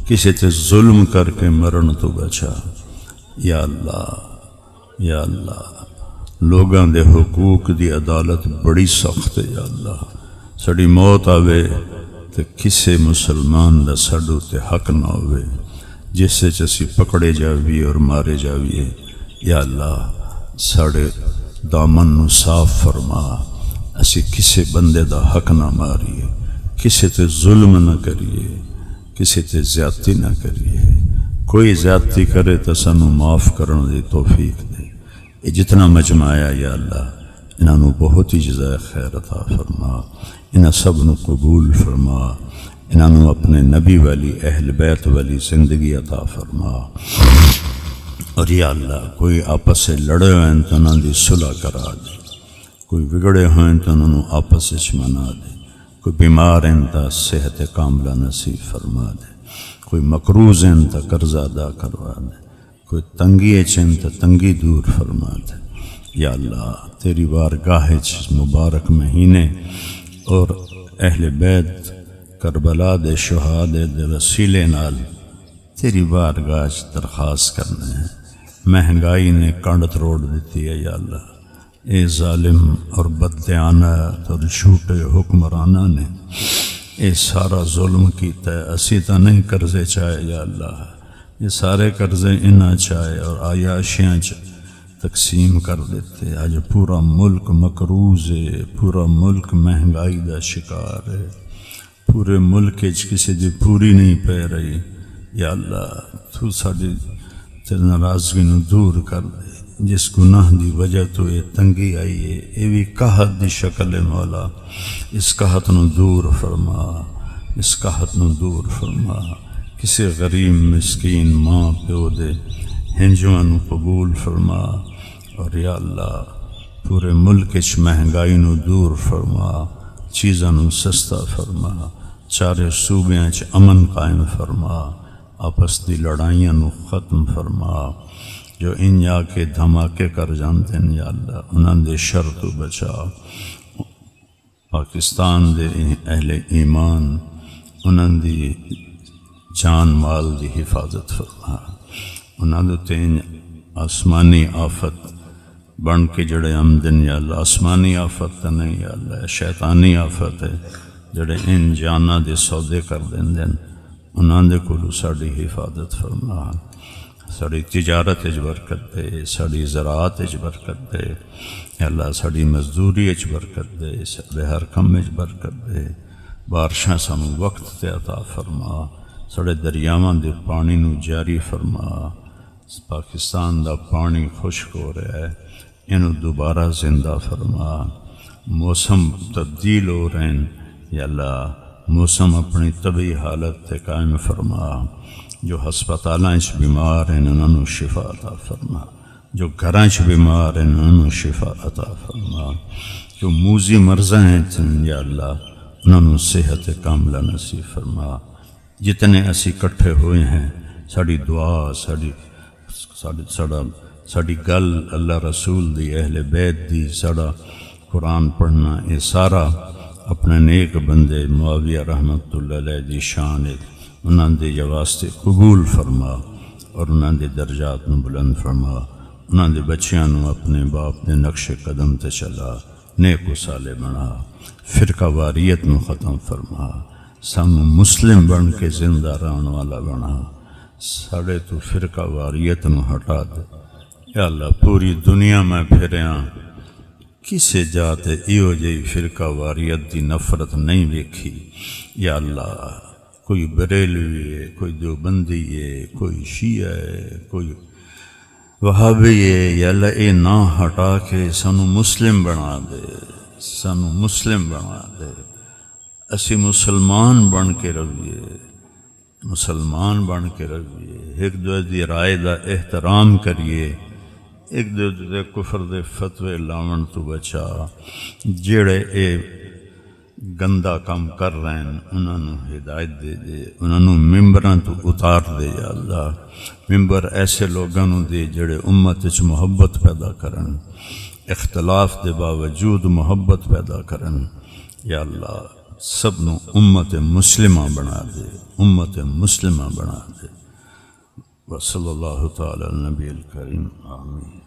کسی تے ظلم کر کے مرن تو بچا۔ یا اللہ لوگاں دے حقوق دی عدالت بڑی سخت ہے۔ یا اللہ ساڈی موت آوے تے کسے مسلمان دا ساڈو تے حق نہ ہوئے جس سے اسی پکڑے جاویے اور مارے جاویے۔ یا اللہ ساڑے دامن نو صاف فرما، اسی کسے بندے دا حق نہ ماریے، کسے تے ظلم نہ کریے، کسے تے زیادتی نہ کریے، کوئی زیادتی کرے تو سانو معاف کرن دی توفیق دے۔ یہ جتنا مجمع آیا یا اللہ انہاں نو بہت ہی جزائے خیر عطا فرما، انہاں سب نو قبول فرما، انہاں نو اپنے نبی والی اہل بیت والی زندگی عطا فرما۔ اور یا اللہ کوئی آپس سے لڑے ہوئے تو انہاں دی صلح کرا دے، کوئی بگڑے ہوئے تو انہاں آپس سے منا دے، کوئی بیمار ہیں تو صحت کاملہ نصیب فرما دے، کوئی مقروض ہیں تو قرض ادا کروا دے، کوئی تنگی چن تو تنگی دور فرما دے۔ یا اللہ تیری بارگاہ مبارک مہینے اور اہل بیت کربلا دے شہادے دے وسیلے نال تیری بارگاہ درخواست کرنے ہیں۔ مہنگائی نے کنڈ تروڑ دیتی ہے یا اللہ، اے ظالم اور بددیانت اور جھوٹے حکمرانہ نے اے سارا ظلم کیتا ہے، اسی تا نہیں قرضے چاہے یا اللہ، یہ سارے قرضے انہاں چاہے اور عیاشیاں تقسیم کر دیتے۔ آج پورا ملک مقروض ہے، پورا ملک مہنگائی دا شکار ہے، پورے ملک کسی دی پوری نہیں پہ رہی۔ یا اللہ تو ساڈی ناراضگی نو دور کر دے، جس گناہ دی وجہ تو یہ تنگی آئی ہے یہ بھی قحط دی شکل ہے مولا، اس قحط نو دور فرما، اس قحط نو دور فرما، کسی غریب مسکین ماں پیو دے ہنجواں نو قبول فرما، اور یا اللہ پورے ملک مہنگائی نو دور فرما، چیزاں نو سستا فرما، چارے صوبیاں امن قائم فرما، آپس دی لڑائیاں نو ختم فرما، جو ان جا کے دھماکے کر جانتے ہیں یا اللہ انہاں دے شر تو بچا، پاکستان دے اہل ایمان انہاں دی جان مال دی حفاظت فرما، انہاں دے تین آسمانی آفت بن کے جڑے آمدن یا اللہ، آسمانی آفت تا نہیں یا اللہ شیطانی آفت ہے، جڑے ان جانا دے سودے کر دیں انہاں دے کولو ساڑی حفاظت فرما، ساڑی تجارت برکت دے، ساڑی زراعت برکت دے یا اللہ، ساڑی مزدوری برکت دے، ساڑے ہر کم برکت دے، بارشاں سانو وقت تے عطا فرما، ساڑے دریاواں دے پانی نو جاری فرما، پاکستان دا پانی خشک ہو رہا ہے انہوں دوبارہ زندہ فرما، موسم تبدیل ہو رہے ہیں یا اللہ موسم اپنی طبعی حالت تے قائم فرما، جو ہسپتالاں بیمار ہیں انہوں شفا عطا فرما، جو گھراں بیمار ہیں انہوں شفا عطا فرما، جو موذی مرضاں ہیں یا اللہ انہوں صحت کاملہ نصیب فرما، جتنے اسی کٹھے ہوئے ہیں ساڑی دعا ساڑی ساڑی گل اللہ رسول دی اہل بیت دی ساڑا قرآن پڑھنا یہ سارا اپنے نیک بندے معاویہ رحمت اللہ علیہ دی شان انہاں دے واسطے قبول فرما اور انہاں دے درجات نو بلند فرما، انہاں دے بچیاں نو اپنے باپ دے نقش قدم تے چلا، نیک و صالح بنا، فرقہ واریت نو ختم فرما، سانو مسلم بن کے زندہ رہن والا بنا، ساڑے تو فرقہ واریت نو ہٹا دے یا اللہ۔ پوری دنیا میں پھریاں کسے جاتے ایو جئی فرقہ واریت دی نفرت نہیں ویکھی یا اللہ۔ کوئی بریلوی ہے، کوئی دیوبندی ہے، کوئی شیعہ ہے، کوئی وہابی ہے، یا اللہ اے نہ ہٹا کے سانو مسلم بنا دے، سانو مسلم بنا دے، اسی مسلمان بن کے رویے، مسلمان بن کے رویے، ایک دوسرے دی رائے دا احترام کریے، ایک دوسرے دے کفر دے فتوے لاون تو بچا، جڑے اے گندہ کام کر رہے ہیں انہوں نے ہدایت دے دے، انہوں نے ممبراں تو اتار دے یا اللہ۔ ممبر ایسے لوگوں دے جڑے امت وچ محبت پیدا کرن، اختلاف دے باوجود محبت پیدا کرن یا اللہ۔ سب نو امت مسلمہ بنا دے، امت مسلمہ بنا دے۔ وصلی اللہ تعالی علی نبی الکریم، آمین۔